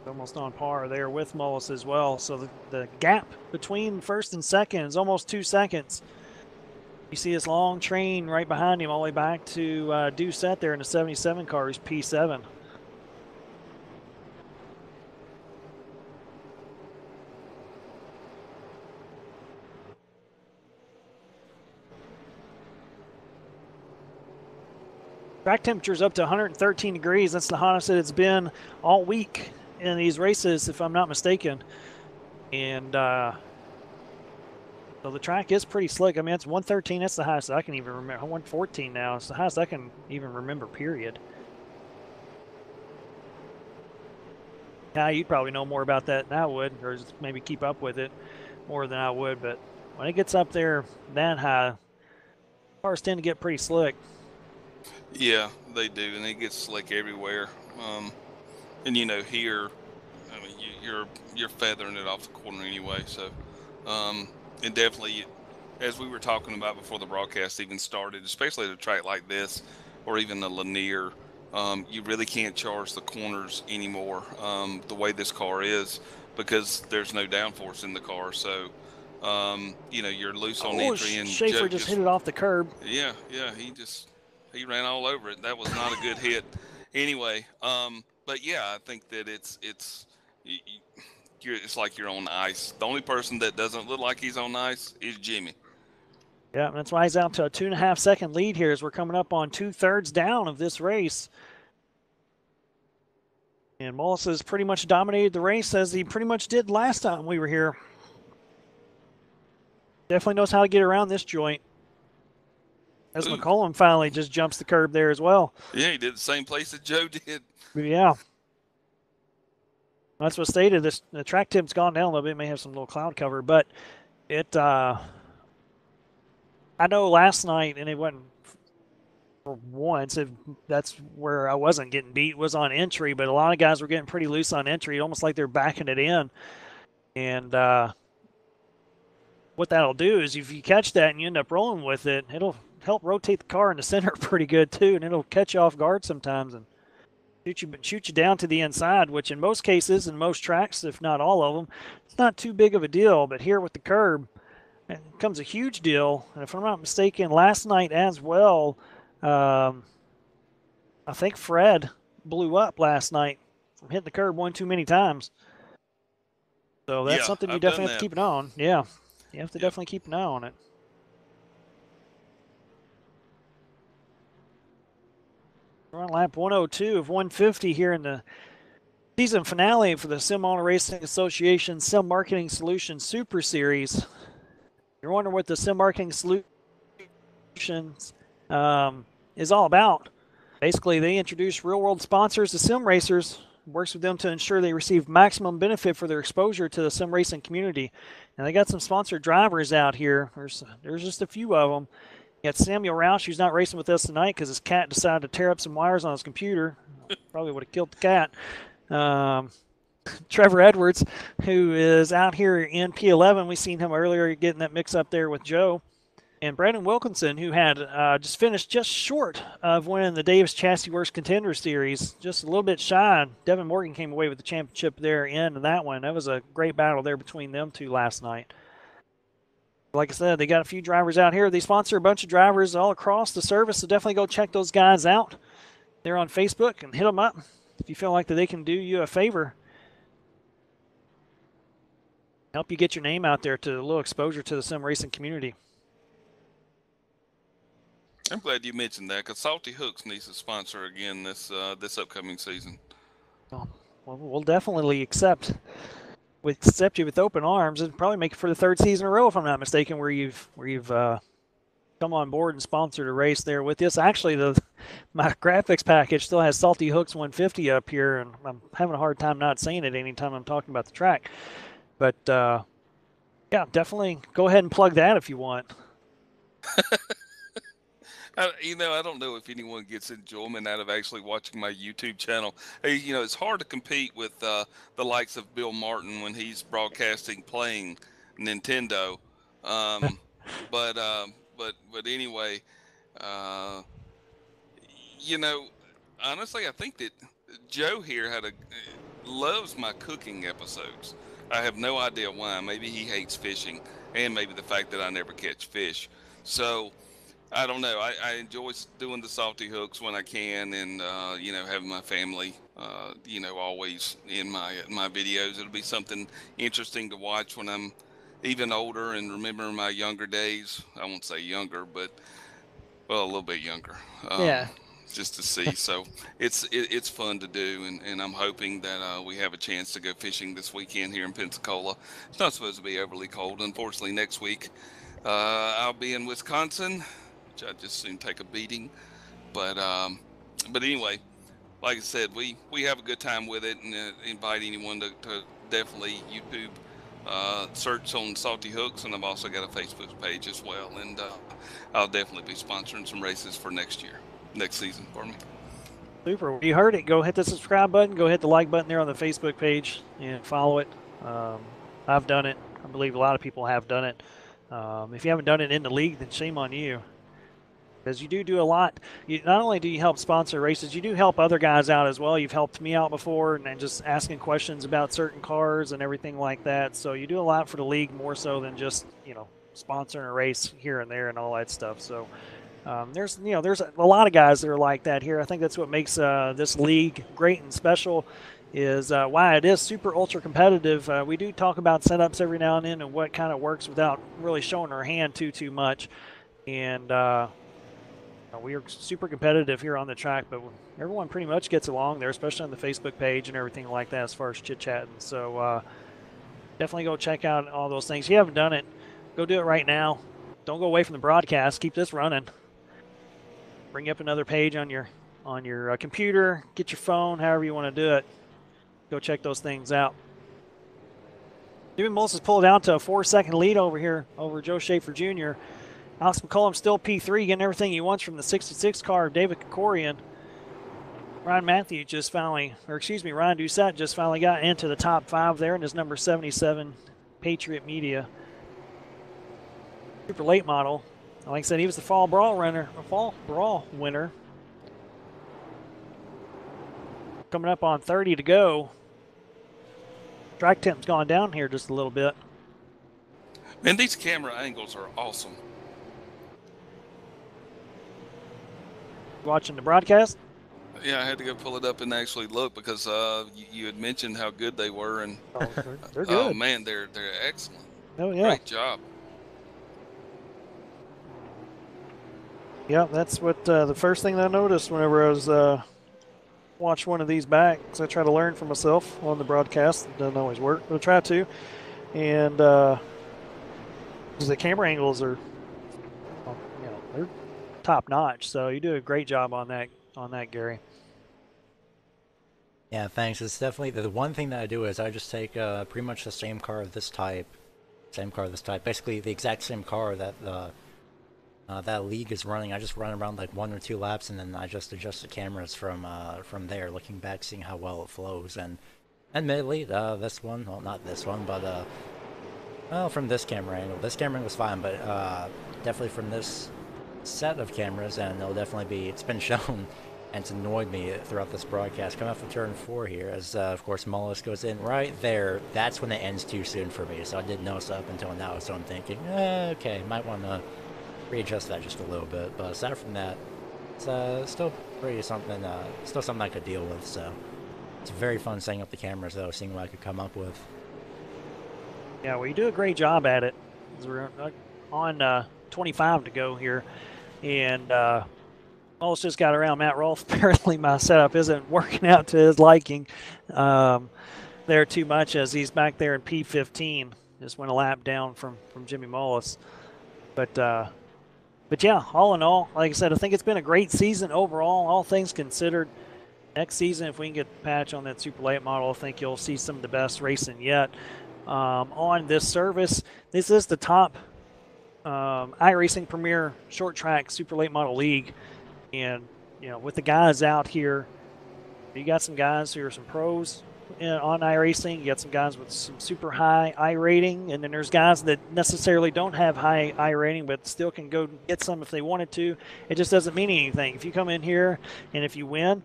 Almost on par there with Mullis as well. So the gap between first and second is almost 2 seconds. You see this long train right behind him all the way back to Doucette there in the 77 car. He's P7. Track temperature's up to 113 degrees. That's the hottest that it's been all week in these races, if I'm not mistaken. And So the track is pretty slick. I mean, it's 113. That's the highest I can even remember. 114 now. It's the highest I can even remember, period. Now, you'd probably know more about that than I would, or just maybe keep up with it more than I would. But when it gets up there that high, cars tend to get pretty slick. Yeah, they do, and it gets slick everywhere. And you know, here, I mean, you're feathering it off the corner anyway. So, and definitely, as we were talking about before the broadcast even started, especially at a track like this, or even a Lanier, you really can't charge the corners anymore the way this car is, because there's no downforce in the car. So, you know, you're loose on entry, and Schaefer Joe just hit it off the curb. yeah, he ran all over it. That was not a good hit. Anyway, but yeah, I think that it's like you're on ice. The only person that doesn't look like he's on ice is Jimmy. Yeah, that's why he's out to a 2.5 second lead here as we're coming up on 2/3 down of this race. And Mullis has pretty much dominated the race as he pretty much did last time we were here. Definitely knows how to get around this joint. As McCollum finally just jumps the curb there as well. Yeah, he did the same place that Joe did. Yeah. That's what stated. The track tip's gone down a little bit. It may have some little cloud cover, but it I know last night, and it wasn't for once, that's where I wasn't getting beat, was on entry, but a lot of guys were getting pretty loose on entry, almost like they're backing it in. And what that'll do is if you catch that and you end up rolling with it, it'll help rotate the car in the center pretty good too, and it'll catch you off guard sometimes and shoot you down to the inside, which in most cases, in most tracks, if not all of them, it's not too big of a deal. But here with the curb, it becomes a huge deal. And if I'm not mistaken, last night as well, I think Fred blew up last night from hitting the curb one too many times. So that's something you definitely have to keep an eye on. Yeah, you have to definitely keep an eye on it. We're on lap 102 of 150 here in the season finale for the Sim Auto Racing Association Sim Marketing Solutions Super Series. You're wondering what the Sim Marketing Solutions is all about. Basically, they introduce real-world sponsors to sim racers, works with them to ensure they receive maximum benefit for their exposure to the sim racing community. And they got some sponsored drivers out here. There's just a few of them. You got Samuel Roush, who's not racing with us tonight because his cat decided to tear up some wires on his computer. Probably would have killed the cat. Trevor Edwards, who is out here in P11. We seen him earlier getting that mix up there with Joe. And Brandon Wilkinson, who had just finished just short of winning the Davis Chassis Works Contender Series, just a little bit shy. Devin Morgan came away with the championship there in that one. That was a great battle there between them two last night. Like I said, they got a few drivers out here. They sponsor a bunch of drivers all across the service, so definitely go check those guys out. They're on Facebook and hit them up if you feel like that they can do you a favor. Help you get your name out there to a little exposure to the sim racing community. I'm glad you mentioned that, because Salty Hooks needs to sponsor again this upcoming season. Well, we'll definitely accept you with open arms, and probably make it for the third season in a row, if I'm not mistaken, where you've come on board and sponsored a race there with this. Actually, my graphics package still has Salty Hooks 150 up here, and I'm having a hard time not saying it anytime I'm talking about the track. But yeah, definitely go ahead and plug that if you want. I don't know if anyone gets enjoyment out of actually watching my YouTube channel. It's hard to compete with the likes of Bill Martin when he's broadcasting playing Nintendo. But anyway, honestly, I think that Joe here loves my cooking episodes. I have no idea why. Maybe he hates fishing, and maybe the fact that I never catch fish. So I don't know. I enjoy doing the Salty Hooks when I can, and having my family, always in my videos. It'll be something interesting to watch when I'm even older and remember my younger days. I won't say younger, but a little bit younger. Yeah. just to see. So it's fun to do, and I'm hoping that we have a chance to go fishing this weekend here in Pensacola. It's not supposed to be overly cold. Unfortunately, next week I'll be in Wisconsin, which I just soon take a beating. But anyway, like I said, we have a good time with it, and invite anyone to definitely YouTube search on Salty Hooks, and I've also got a Facebook page as well, and I'll definitely be sponsoring some races for next season for me. Super. You heard it. Go hit the subscribe button. Go hit the like button there on the Facebook page and follow it. I've done it. I believe a lot of people have done it. If you haven't done it in the league, then shame on you. Because you do a lot. Not only do you help sponsor races, you do help other guys out as well. You've helped me out before, and just asking questions about certain cars and everything like that. So you do a lot for the league, more so than just sponsoring a race here and there and all that stuff. So there's a lot of guys that are like that here. I think that's what makes this league great and special. Is why it is super ultra competitive. We do talk about setups every now and then and what kind of works without really showing our hand too much, and we are super competitive here on the track, but everyone pretty much gets along there, especially on the Facebook page and everything like that as far as chit-chatting. So definitely go check out all those things. If you haven't done it, go do it right now. Don't go away from the broadcast. Keep this running. Bring up another page on your computer. Get your phone, however you want to do it. Go check those things out. Jimmy Mullis has pulled out to a 4-second lead over here over Joe Schaefer Jr. Alex McCullum still P3, getting everything he wants from the 66 car of David Kokorian. Ryan Doucette just finally got into the top 5 there in his number 77 Patriot Media super late model. Like I said, he was the fall brawl winner. Coming up on 30 to go. Track temp's gone down here just a little bit. Man, these camera angles are awesome. Watching the broadcast? Yeah, I had to go pull it up and actually look because you had mentioned how good they were, and they're good. Oh man, they're excellent. Oh yeah, great job. Yeah, that's what the first thing I noticed whenever I was watch one of these back, because I try to learn for myself on the broadcast. It doesn't always work, but I try to. And the camera angles are, they're top notch. So you do a great job on that, Gary. Yeah, thanks. It's definitely the one thing that I do is I just take pretty much the same car of this type, basically the exact same car that that league is running. I just run around like 1 or 2 laps, and then I just adjust the cameras from there, looking back, seeing how well it flows. And admittedly, this one, well, not this one, but well, from this camera angle was fine, but definitely from this set of cameras, and it's been shown, and it's annoyed me throughout this broadcast. Coming off of turn 4 here, as of course Mullis goes in right there. That's when it ends too soon for me, so I didn't notice up until now. So I'm thinking, okay, might want to readjust that just a little bit. But aside from that, it's still something I could deal with. So it's very fun setting up the cameras, though, seeing what I could come up with. Yeah, well, you do a great job at it. We're on 25 to go here, and Mullis just got around Matt Rolfe. Apparently my setup isn't working out to his liking there too much, as he's back there in P15. Just went a lap down from Jimmy Mullis. But yeah, all in all, like I said, I think it's been a great season overall, all things considered. Next season, if we can get the patch on that super late model, I think you'll see some of the best racing yet on this service. This is the top iRacing Premier Short Track Super Late Model League. And, with the guys out here, you got some guys who are some pros on iRacing. You got some guys with some super high I rating, and then there's guys that necessarily don't have high I rating but still can go get some if they wanted to. It just doesn't mean anything. If you come in here and if you win,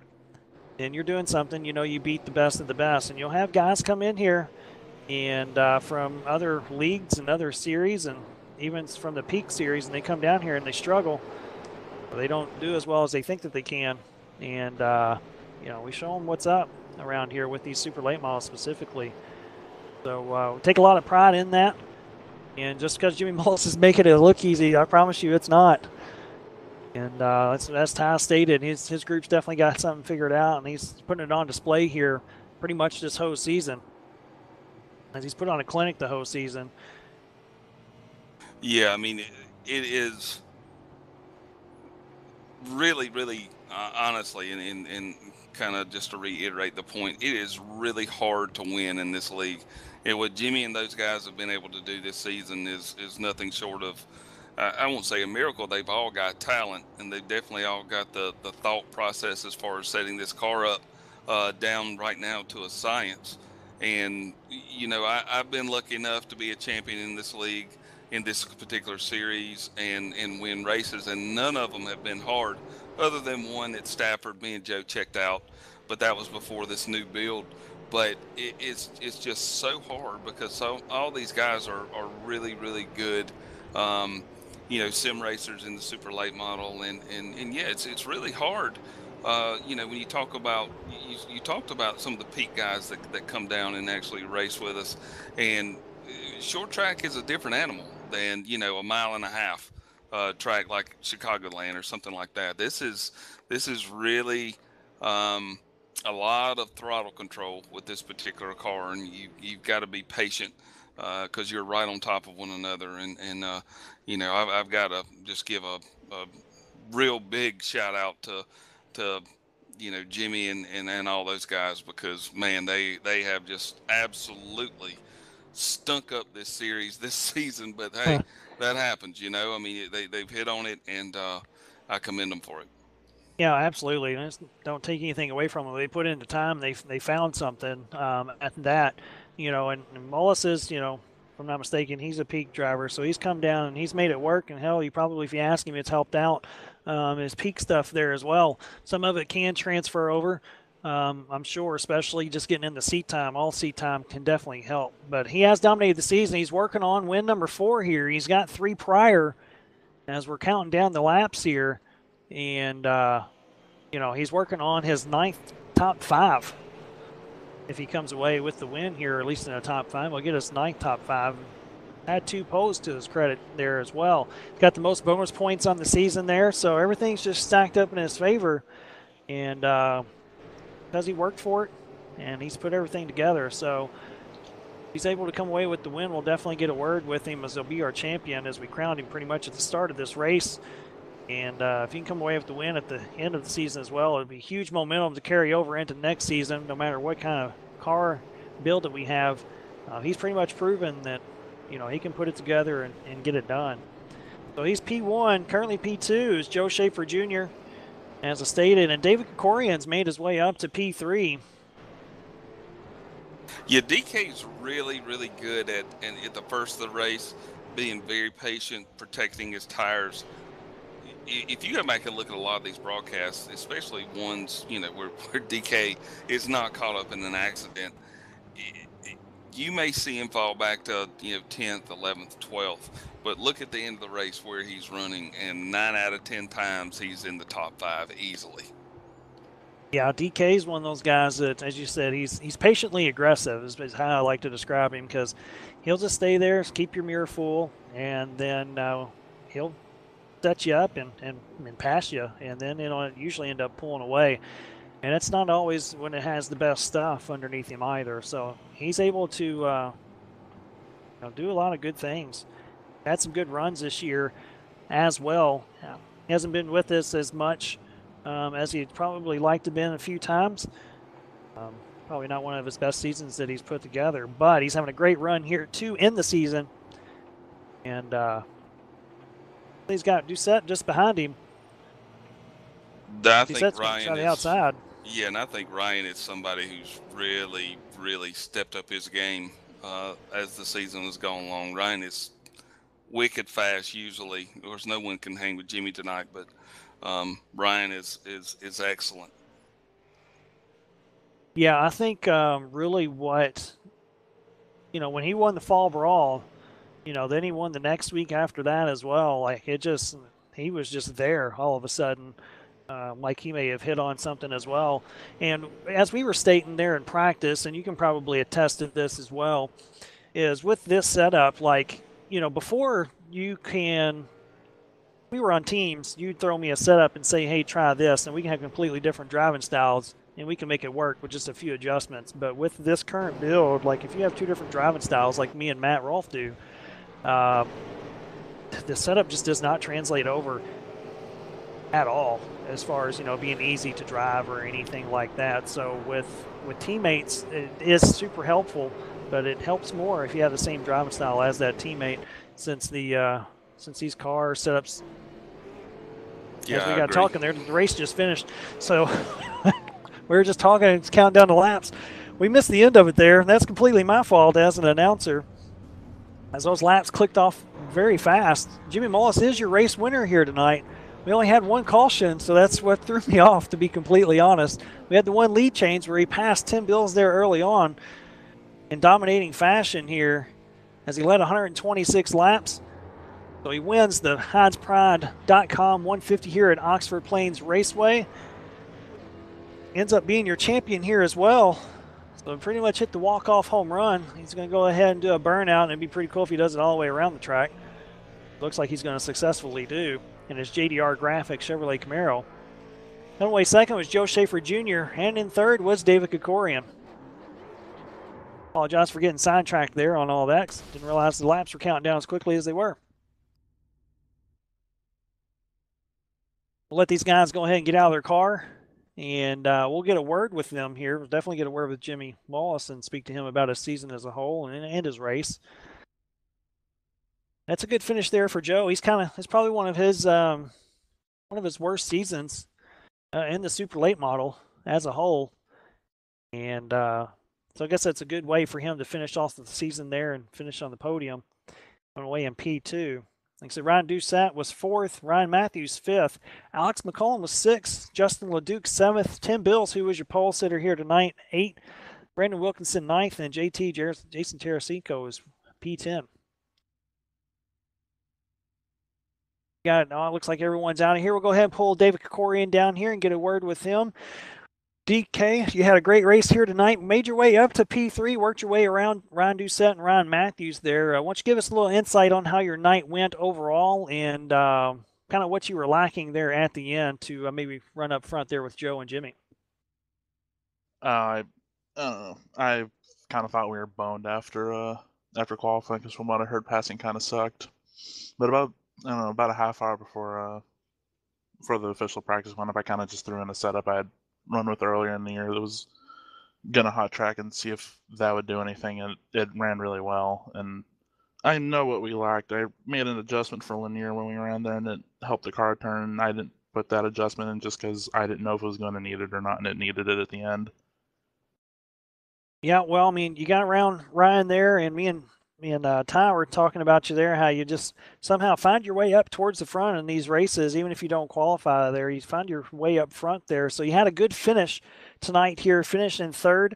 then you're doing something. You beat the best of the best. And you'll have guys come in here and from other leagues and other series, and even from the Peak Series, and they come down here and they struggle. They don't do as well as they think that they can. And, we show them what's up around here with these super late models specifically. So we take a lot of pride in that. And just because Jimmy Mullis is making it look easy, I promise you it's not. And that's Ty stated. His group's definitely got something figured out, and he's putting it on display here pretty much this whole season. As he's put on a clinic the whole season. Yeah, I mean, it is really, really, honestly, and kind of just to reiterate the point, it is really hard to win in this league. And what Jimmy and those guys have been able to do this season is nothing short of, I won't say a miracle. They've all got talent, and they've definitely all got the thought process as far as setting this car up down right now to a science. And, you know, I've been lucky enough to be a champion in this league, in this particular series, and win races, and none of them have been hard, other than one at Stafford. Me and Joe checked out, but that was before this new build. But it's just so hard because all these guys are really, really good. You know, sim racers in the super late model, and yeah, it's really hard. You know, when you talk about you talked about some of the peak guys that come down and actually race with us, and short track is a different animal than, you know, a mile and a half track like Chicagoland or something like that. This is really a lot of throttle control with this particular car, and you've got to be patient because you're right on top of one another. And you know, I've got to just give a real big shout out to you know, Jimmy and all those guys, because man, they have just absolutely stunk up this series this season. But hey, that happens, you know. I mean, they've hit on it, and I commend them for it. Yeah, absolutely. And don't take anything away from them. They put in the time. They found something at that, you know. And Mullis is, you know, if I'm not mistaken, he's a peak driver, so he's come down and he's made it work. And hell, you probably, if you ask him, it's helped out his peak stuff there as well. Some of it can transfer over. I'm sure, especially just getting in the seat time. All seat time can definitely help. But he has dominated the season. He's working on win number 4 here. He's got 3 prior as we're counting down the laps here. And, you know, he's working on his 9th top 5. If he comes away with the win here, or at least in the top 5, we'll get his 9th top 5. Had 2 poles to his credit there as well. Got the most bonus points on the season there, so everything's just stacked up in his favor. And because he worked for it, and he's put everything together, so he's able to come away with the win. We'll definitely get a word with him as he'll be our champion, as we crowned him pretty much at the start of this race. And if he can come away with the win at the end of the season as well, it'll be huge momentum to carry over into next season, no matter what kind of car build that we have. He's pretty much proven that, you know, he can put it together and get it done. So he's P1. Currently P2 is Joe Schaefer Jr., as I stated, and David Krikorian's made his way up to P3. Yeah, DK's really, really good at the first of the race, being very patient, protecting his tires. If you go back and look at a lot of these broadcasts, especially ones, you know, where DK is not caught up in an accident, you may see him fall back to, you know, 10th, 11th, 12th. But look at the end of the race where he's running, and 9 out of 10 times he's in the top 5 easily. Yeah, DK is one of those guys that, as you said, he's patiently aggressive is how I like to describe him, because he'll just stay there, keep your mirror full, and then he'll set you up and pass you, and then it'll usually end up pulling away. And it's not always when it has the best stuff underneath him either. So he's able to you know, do a lot of good things. Had some good runs this year as well. He hasn't been with us as much as he'd probably like to have been a few times. Probably not one of his best seasons that he's put together, but he's having a great run here too in the season. And he's got Doucette just behind him. I think Ryan on the outside. Yeah, and I think Ryan is somebody who's really, really stepped up his game as the season has gone along. Ryan is wicked fast usually. Of course, no one can hang with Jimmy tonight, but Ryan is excellent. Yeah, I think really what, you know, when he won the fall brawl, you know, then he won the next week after that as well. Like, he was just there all of a sudden. Like he may have hit on something as well. And as we were stating there in practice, and you can probably attest to this as well, is with this setup, like, you know, before you can we were on teams, you'd throw me a setup and say, hey, try this, and we can have completely different driving styles, and we can make it work with just a few adjustments. But with this current build, like if you have 2 different driving styles like me and Matt Rolfe do, the setup just does not translate over at all as far as, being easy to drive or anything like that. So with teammates, it is super helpful, but it helps more if you have the same driving style as that teammate, since these car setups, Yeah, as we I got agree. talking there, the race just finished. So we were just talking, it's counting down the laps. We missed the end of it there. That's completely my fault as an announcer, as those laps clicked off very fast. Jimmy Mullis is your race winner here tonight. We only had 1 caution, so that's what threw me off, to be completely honest. We had the 1 lead change where he passed Tim Bills there early on in dominating fashion here as he led 126 laps. So he wins the HeinzPride.com 150 here at Oxford Plains Raceway. Ends up being your champion here as well. So pretty much hit the walk-off home run. He's going to go ahead and do a burnout, and it'd be pretty cool if he does it all the way around the track. Looks like he's going to successfully do in his JDR Graphic Chevrolet Camaro. Coming away second was Joe Schaefer Jr., and in third was David Kikorian. Apologize for getting sidetracked there on all that. Didn't realize the laps were counting down as quickly as they were. We'll let these guys go ahead and get out of their car, and we'll get a word with them here. We'll definitely get a word with Jimmy Wallace and speak to him about his season as a whole and his race. That's a good finish there for Joe. It's probably one of his worst seasons in the super late model as a whole, and so I guess that's a good way for him to finish off the season there and finish on the podium on the way in P2. Like I said, Ryan Doucette was 4th, Ryan Matthews 5th, Alex McCollum was 6th, Justin LeDuc 7th, Tim Bills, who was your pole sitter here tonight, 8th, Brandon Wilkinson 9th, and Jason Tarasico was P10. It looks like everyone's out of here. We'll go ahead and pull David Kikorian down here and get a word with him. DK, you had a great race here tonight. Made your way up to P3, worked your way around Ryan Doucette and Ryan Matthews there. Why don't you give us a little insight on how your night went overall and kind of what you were lacking there at the end to maybe run up front there with Joe and Jimmy? I don't know. I kind of thought we were boned after qualifying, because from what I heard, passing kind of sucked. But about a half hour before the official practice went up, I kind of just threw in a setup I had run with earlier in the year that was gonna hot track and see if that would do anything, and it ran really well. And I know what we lacked. I made an adjustment for linear when we ran there, and it helped the car turn. I didn't put that adjustment in just because I didn't know if it was going to need it or not, and it needed it at the end. Yeah, well, I mean, you got around Ryan there, and me and Ty were talking about you there, how you just somehow find your way up towards the front in these races, even if you don't qualify there. You find your way up front there. So you had a good finish tonight here, finishing 3rd.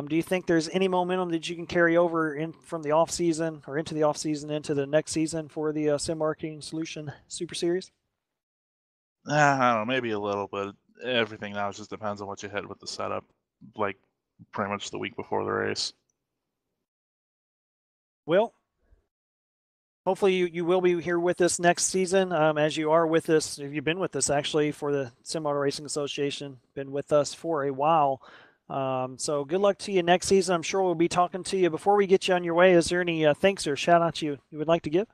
Do you think there's any momentum that you can carry over from the off season or into the off season into the next season for the Sim Marketing Solution Super Series? I don't know, maybe a little, but everything now just depends on what you hit with the setup, like pretty much the week before the race. Well, hopefully you will be here with us next season, as you are with us. You've been with us actually for the Sim Auto Racing Association, been with us for a while. So good luck to you next season. I'm sure we'll be talking to you. Before we get you on your way, is there any thanks or shout outs you would like to give?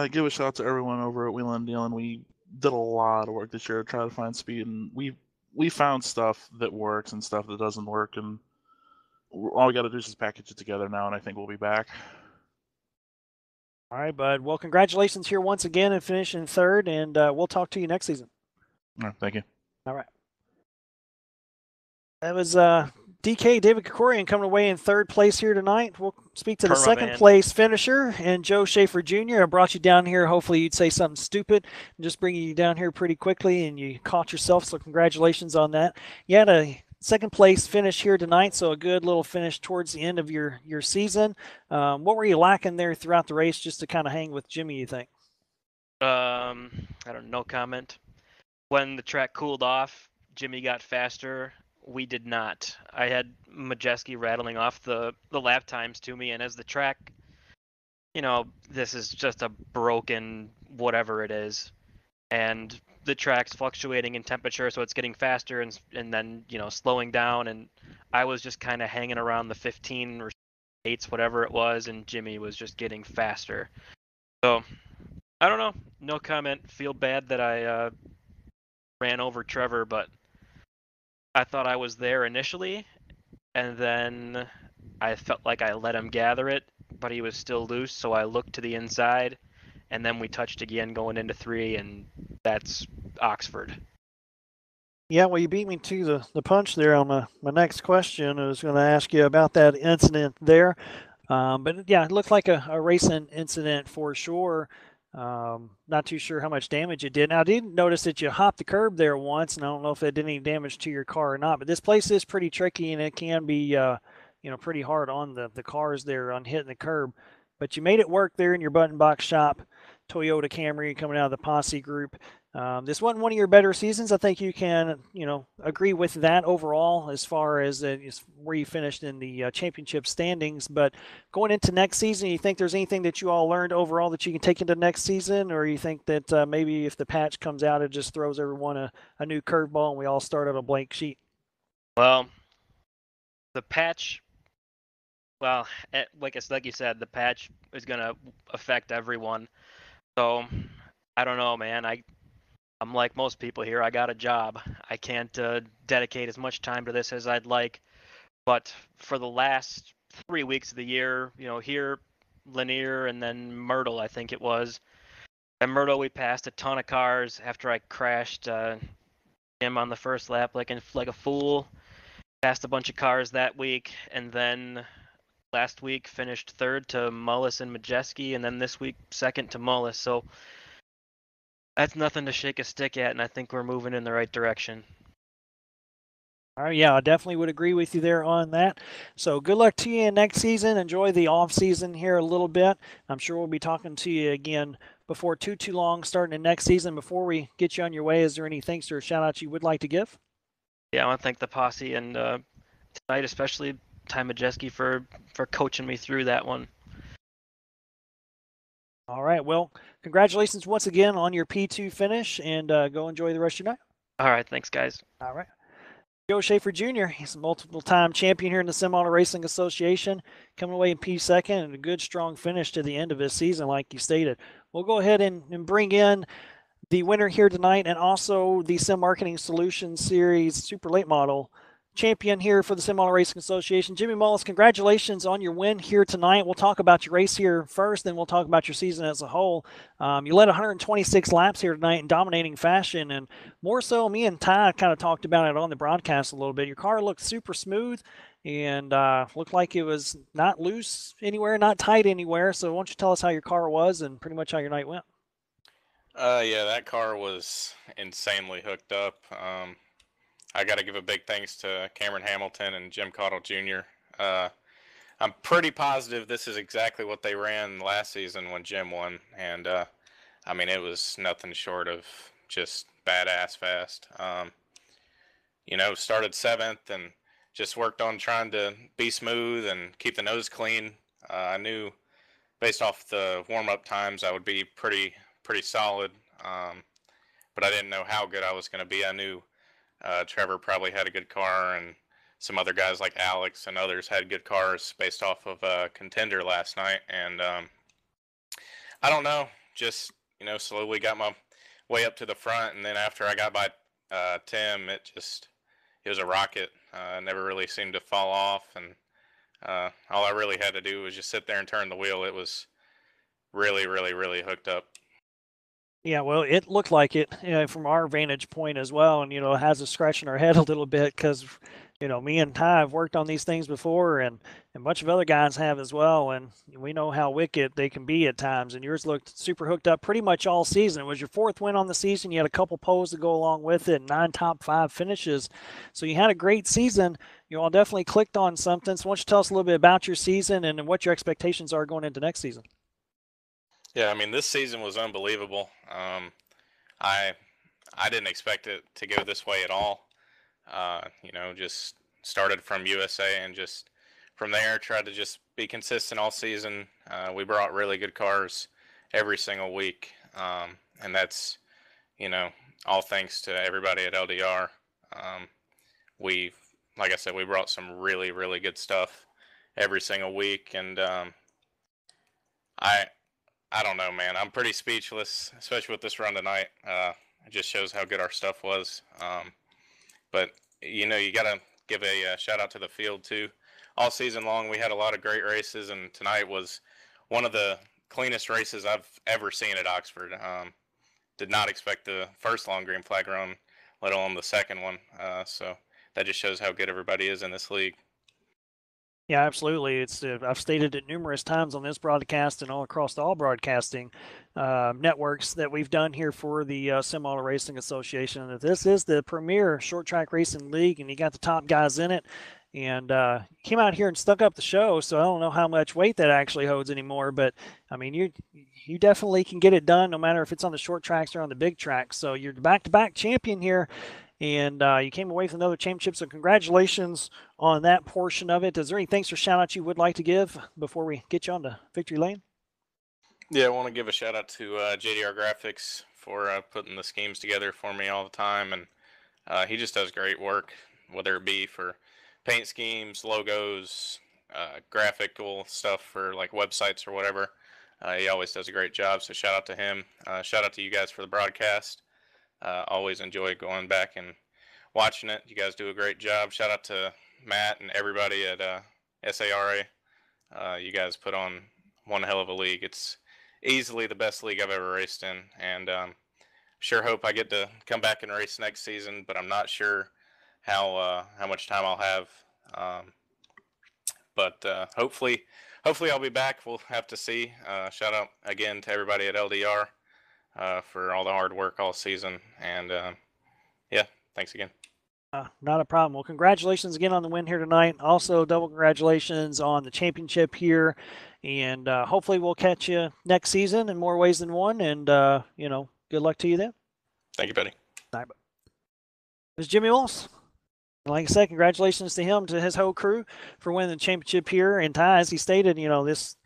Give a shout out to everyone over at Wheeling Dealing. We did a lot of work this year to try to find speed, and we found stuff that works and stuff that doesn't work, and all we got to do is just package it together now, and I think we'll be back. All right, bud. Well, congratulations here once again and finishing 3rd, and we'll talk to you next season. All right, thank you. All right. That was DK David Kikorian coming away in 3rd place here tonight. We'll speak to the 2nd place finisher and Joe Schaefer Jr. I brought you down here. Hopefully you'd say something stupid and just bringing you down here pretty quickly, and you caught yourself, so congratulations on that. You had a 2nd place finish here tonight, so a good little finish towards the end of your season. What were you lacking there throughout the race just to kind of hang with Jimmy, you think? I don't know, no comment. When the track cooled off, Jimmy got faster. We did not. I had Majeski rattling off the lap times to me, and as the track this is just a broken whatever it is, and the track's fluctuating in temperature, so it's getting faster and then slowing down, and I was just kind of hanging around the 15 or 8s, whatever it was, and Jimmy was just getting faster. So I don't know, no comment. Feel bad that I ran over Trevor, but I thought I was there initially, and then I felt like I let him gather it, but he was still loose, so I looked to the inside, and then we touched again going into 3, and that's Oxford. Yeah, well, you beat me to the punch there on my next question. I was going to ask you about that incident there. But yeah, it looked like a racing incident for sure. Not too sure how much damage it did. Now, I did notice that you hopped the curb there once, and I don't know if it did any damage to your car or not. But this place is pretty tricky, and it can be, pretty hard on the cars there on hitting the curb. But you made it work there in your button box shop, Toyota Camry coming out of the Posse Group. This wasn't one of your better seasons. I think you can, agree with that overall as far as where you finished in the championship standings. But going into next season, you think there's anything that you all learned overall that you can take into next season, or you think that maybe if the patch comes out, it just throws everyone a new curveball and we all start on a blank sheet? Well, the patch, like you said, the patch is gonna affect everyone. So I don't know, man. I'm like most people here. I got a job. I can't dedicate as much time to this as I'd like. But for the last 3 weeks of the year, here, Lanier, and then Myrtle, I think it was. At Myrtle, we passed a ton of cars after I crashed him on the first lap like a fool. Passed a bunch of cars that week, and then last week finished third to Mullis and Majeski, and then this week second to Mullis. So that's nothing to shake a stick at, and I think we're moving in the right direction. All right, yeah, I definitely would agree with you there on that. So good luck to you next season. Enjoy the off season here a little bit. I'm sure we'll be talking to you again before too long starting the next season. Before we get you on your way, is there any thanks or shout outs you would like to give? Yeah, I want to thank the posse and tonight especially Ty Majeski for coaching me through that one. All right, well, congratulations once again on your P2 finish, and go enjoy the rest of your night. All right, thanks guys. All right. Joe Schaefer Jr., he's a multiple-time champion here in the Sim-Auto Racing Association, coming away in P2 and a good, strong finish to the end of his season, like you stated. We'll go ahead and bring in the winner here tonight and also the Sim Marketing Solutions Series Super Late Model champion here for the Sim-Auto Racing Association. Jimmy Mullis, congratulations on your win here tonight. We'll talk about your race here first, then we'll talk about your season as a whole. You led 126 laps here tonight in dominating fashion, and more so, me and Ty kind of talked about it on the broadcast a little bit. Your car looked super smooth and looked like it was not loose anywhere, not tight anywhere. So why don't you tell us how your car was and pretty much how your night went? Yeah, that car was insanely hooked up. I got to give a big thanks to Cameron Hamilton and Jim Cottle Jr. I'm pretty positive this is exactly what they ran last season when Jim won, and I mean it was nothing short of just badass fast. Started 7th and just worked on trying to be smooth and keep the nose clean. I knew based off the warm-up times I would be pretty solid, but I didn't know how good I was going to be. I knew Trevor probably had a good car, and some other guys like Alex and others had good cars based off of Contender last night. And I don't know, just slowly got my way up to the front, and then after I got by Tim, it was a rocket. Never really seemed to fall off, and all I really had to do was just sit there and turn the wheel. It was really, really, really hooked up. Yeah, well, it looked like it, from our vantage point as well, and it has us scratching our head a little bit because, me and Ty have worked on these things before, and a bunch of other guys have as well, and we know how wicked they can be at times. And yours looked super hooked up pretty much all season. It was your 4th win on the season. You had a couple poles to go along with it, 9 top 5 finishes, so you had a great season. You all definitely clicked on something. So why don't you tell us a little bit about your season and what your expectations are going into next season? Yeah, I mean, this season was unbelievable. I didn't expect it to go this way at all. Just started from USA and just from there, tried to just be consistent all season. We brought really good cars every single week, and that's, all thanks to everybody at LDR. We, like I said, we brought some really, really good stuff every single week, and I don't know, man. I'm pretty speechless, especially with this run tonight. It just shows how good our stuff was. But you got to give a shout out to the field too. All season long, we had a lot of great races, and tonight was one of the cleanest races I've ever seen at Oxford. Did not expect the first long green flag run, let alone the second one. So that just shows how good everybody is in this league. Yeah, absolutely. It's I've stated it numerous times on this broadcast and all across all broadcasting networks that we've done here for the Sim Auto Racing Association, that this is the premier short track racing league, and you got the top guys in it. And came out here and stuck up the show, so I don't know how much weight that actually holds anymore. But I mean, you definitely can get it done, no matter if it's on the short tracks or on the big tracks. So you're the back-to-back champion here. And you came away with another championship, so congratulations on that portion of it. Is there any thanks or shout-outs you would like to give before we get you on to victory lane? Yeah, I want to give a shout-out to JDR Graphics for putting the schemes together for me all the time, and he just does great work, whether it be for paint schemes, logos, graphical stuff for like websites or whatever. He always does a great job, so shout out to him. Shout out to you guys for the broadcast. Always enjoy going back and watching it. You guys do a great job. Shout out to Matt and everybody at SARA. You guys put on one hell of a league. It's easily the best league I've ever raced in, and sure hope I get to come back and race next season, but I'm not sure how much time I'll have. But hopefully I'll be back. We'll have to see. Shout out again to everybody at LDR. For all the hard work all season, and yeah, thanks again. Not a problem. Well, congratulations again on the win here tonight. Also, double congratulations on the championship here, and hopefully we'll catch you next season in more ways than one. And good luck to you then. Thank you, buddy. All right, this is Jimmy Wills. Like I said, congratulations to him, to his whole crew for winning the championship here. And Ty, as he stated, this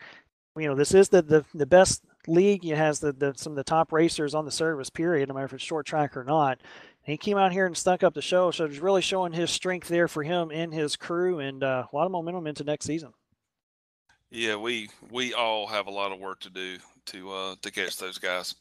is the best league. It has some of the top racers on the service, period, no matter if it's short track or not. And he came out here and stuck up the show, so it's really showing his strength there for him and his crew, and a lot of momentum into next season. Yeah, we all have a lot of work to do to catch those guys.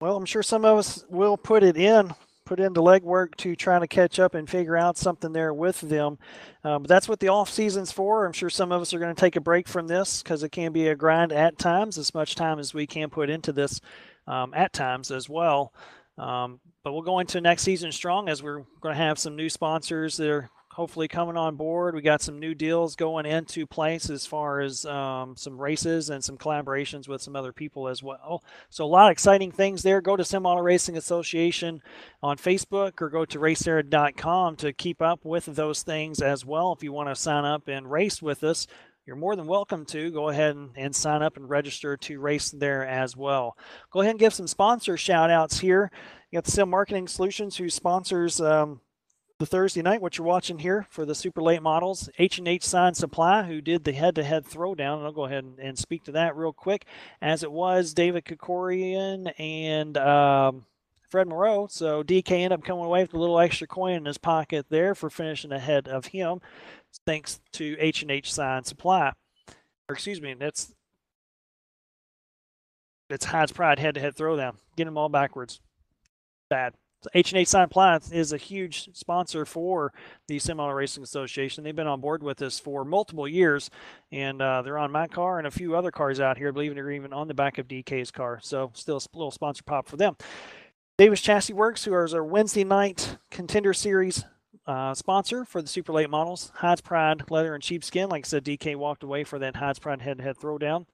Well, I'm sure some of us will put in the legwork to try to catch up and figure out something there with them. But that's what the off season's for. I'm sure some of us are going to take a break from this because it can be a grind at times, as much time as we can put into this at times as well. But we'll go into next season strong, as we're going to have some new sponsors that are hopefully coming on board. We got some new deals going into place as far as some races and some collaborations with some other people as well. So a lot of exciting things there. Go to Sim Auto Racing Association on Facebook, or go to racera.com to keep up with those things as well. If you want to sign up and race with us, you're more than welcome to. Go ahead and sign up and register to race there as well. Go ahead and give some sponsor shout outs here. You got the Sim Marketing Solutions, who sponsors the Thursday night, what you're watching here for the super late models. H&H Sign Supply, who did the head-to-head throwdown, and I'll go ahead and speak to that real quick, as it was David Kokorian and Fred Moreau. So DK ended up coming away with a little extra coin in his pocket there for finishing ahead of him, thanks to H&H Sign Supply. Or excuse me, it's Hyde's Pride head-to-head throwdown. Get them all backwards. Bad. H&H Sign Supply is a huge sponsor for the Sim Auto Racing Association. They've been on board with us for multiple years, and they're on my car and a few other cars out here. I believe they're even on the back of DK's car. So still a little sponsor pop for them. Davis Chassis Works, who is our Wednesday night Contender Series sponsor for the super late models. Hyde's Pride Leather and Sheepskin. Like I said, DK walked away for that Hyde's Pride head-to-head throwdown.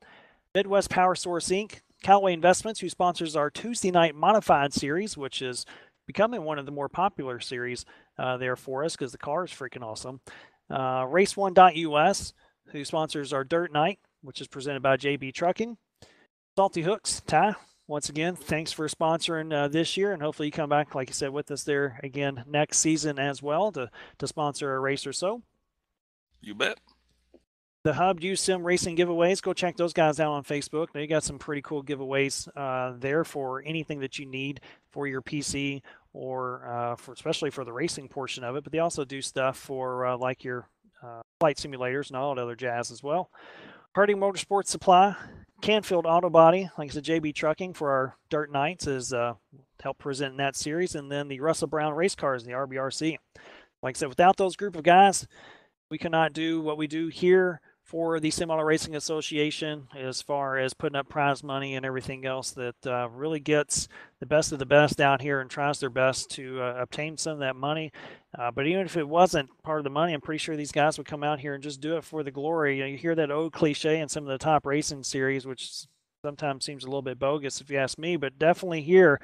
Midwest Power Source Inc. Callaway Investments, who sponsors our Tuesday night Modified Series, which is becoming one of the more popular series there for us because the car is freaking awesome. Race1.us, who sponsors our Dirt Night, which is presented by JB Trucking. Salty Hooks, Ty, once again, thanks for sponsoring this year, and hopefully you come back, like you said, with us there again next season as well to sponsor a race or so. You bet. the Hub Use Sim Racing giveaways. Go check those guys out on Facebook. They got some pretty cool giveaways there for anything that you need for your PC or especially for the racing portion of it. But they also do stuff for like your flight simulators and all that other jazz as well. Harding Motorsports Supply, Canfield Auto Body, like I said, JB Trucking for our Dirt Nights is help present in that series, and then the Russell Brown Race Cars, the RBRC. Like I said, without those group of guys, we cannot do what we do here for the Sim Auto Racing Association as far as putting up prize money and everything else that really gets the best of the best out here and tries their best to obtain some of that money. But even if it wasn't part of the money, I'm pretty sure these guys would come out here and just do it for the glory. You hear that old cliche in some of the top racing series, which sometimes seems a little bit bogus if you ask me, but definitely here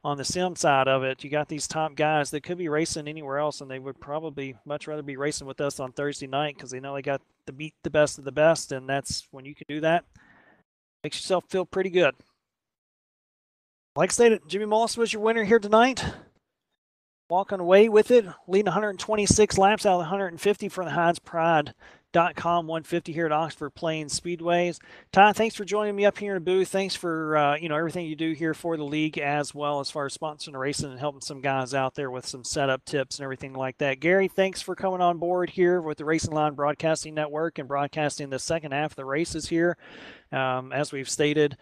on the sim side of it, you got these top guys that could be racing anywhere else, and they would probably much rather be racing with us on Thursday night because they know they got to beat the best of the best, and that's when you can do that. Makes yourself feel pretty good. Like I stated, Jimmy Mullis was your winner here tonight. Walking away with it, leading 126 laps out of 150 for the HeinzPride.com 150 here at Oxford Plains Speedways. Ty, thanks for joining me up here in the booth. Thanks for everything you do here for the league as well as far as sponsoring the racing and helping some guys out there with some setup tips and everything like that. Gary, thanks for coming on board here with the Racing Line Broadcasting Network and broadcasting the second half of the races here. As we've stated,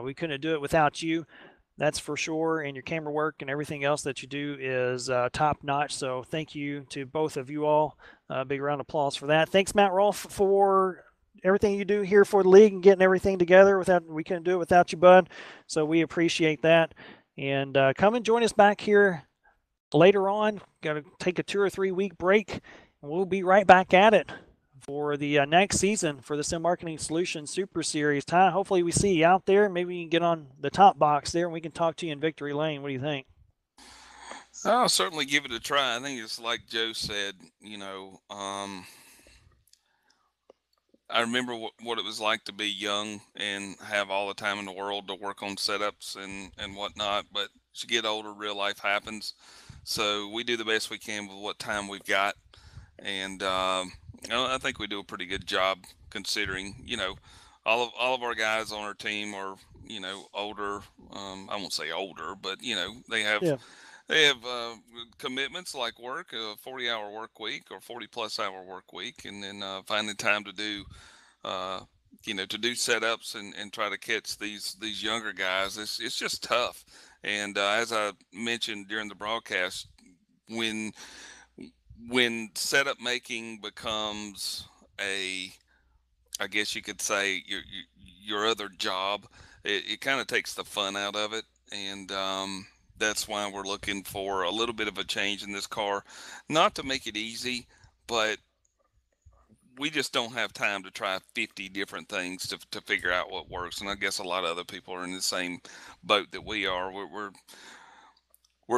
we couldn't do it without you. That's for sure, and your camera work and everything else that you do is top-notch, so thank you to both of you all. Big round of applause for that. Thanks, Matt Rolfe, for everything you do here for the league and getting everything together. We couldn't do it without you, bud, so we appreciate that. And come and join us back here later on. Got to take a 2 or 3 week break, and we'll be right back at it for the next season for the Sim Marketing Solutions Super Series. Ty, hopefully we see you out there. Maybe you can get on the top box there and we can talk to you in Victory Lane. What do you think? I'll certainly give it a try. I think it's like Joe said, I remember what it was like to be young and have all the time in the world to work on setups and whatnot. But as you get older, real life happens. So we do the best we can with what time we've got. And I think we do a pretty good job considering, all of our guys on our team are, older. I won't say older, but they have commitments like work, a 40-hour work week or 40-plus-hour work week, and then finding time to do, to do setups and try to catch these younger guys. It's just tough. And as I mentioned during the broadcast, when setup making becomes I guess you could say your other job, it kind of takes the fun out of it. And that's why we're looking for a little bit of a change in this car, not to make it easy, but we just don't have time to try 50 different things to figure out what works. And I guess a lot of other people are in the same boat that we are. We're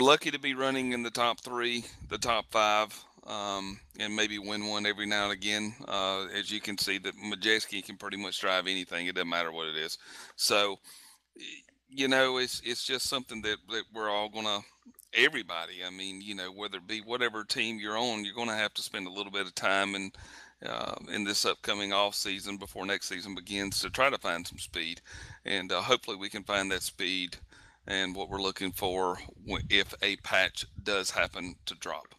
lucky to be running in the top 3, the top 5, and maybe win one every now and again. As you can see, that Majeski can pretty much drive anything. It doesn't matter what it is. So, it's just something that we're all gonna. Everybody, I mean, whether it be whatever team you're on, you're gonna have to spend a little bit of time in this upcoming off season before next season begins to try to find some speed, and hopefully we can find that speed and what we're looking for if a patch does happen to drop.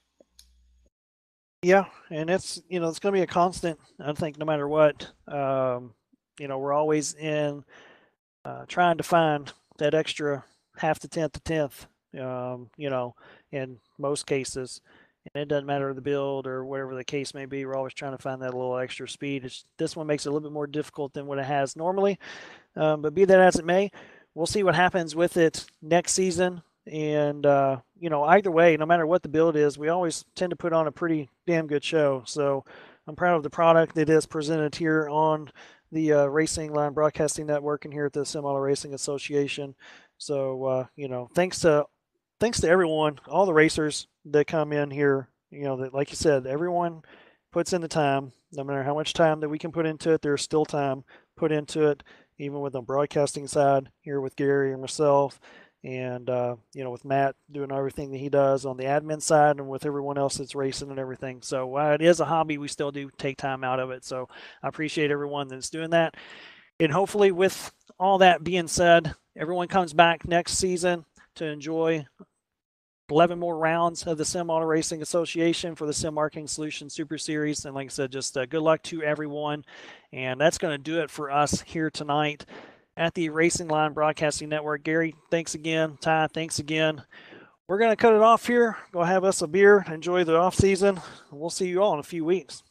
Yeah, and it's it's going to be a constant. I think no matter what, we're always in trying to find that extra half to tenth, in most cases. And it doesn't matter the build or whatever the case may be. We're always trying to find that little extra speed. This one makes it a little bit more difficult than what it has normally. But be that as it may, we'll see what happens with it next season. And, either way, no matter what the build is, we always tend to put on a pretty damn good show. So I'm proud of the product that is presented here on the Racing Line Broadcasting Network and here at the Sim Auto Racing Association. So, thanks to everyone, all the racers that come in here, that, like you said, everyone puts in the time. No matter how much time that we can put into it, there's still time put into it, even with the broadcasting side here with Gary and myself. And, with Matt doing everything that he does on the admin side and with everyone else that's racing and everything. So while it is a hobby, we still do take time out of it. So I appreciate everyone that's doing that. And hopefully with all that being said, everyone comes back next season to enjoy 11 more rounds of the Sim Auto Racing Association for the Sim Marketing Solutions Super Series. And like I said, just good luck to everyone. And that's going to do it for us here tonight at the Racing Line Broadcasting Network. Gary, thanks again. Ty, thanks again. We're going to cut it off here. Go have us a beer. Enjoy the off season. We'll see you all in a few weeks.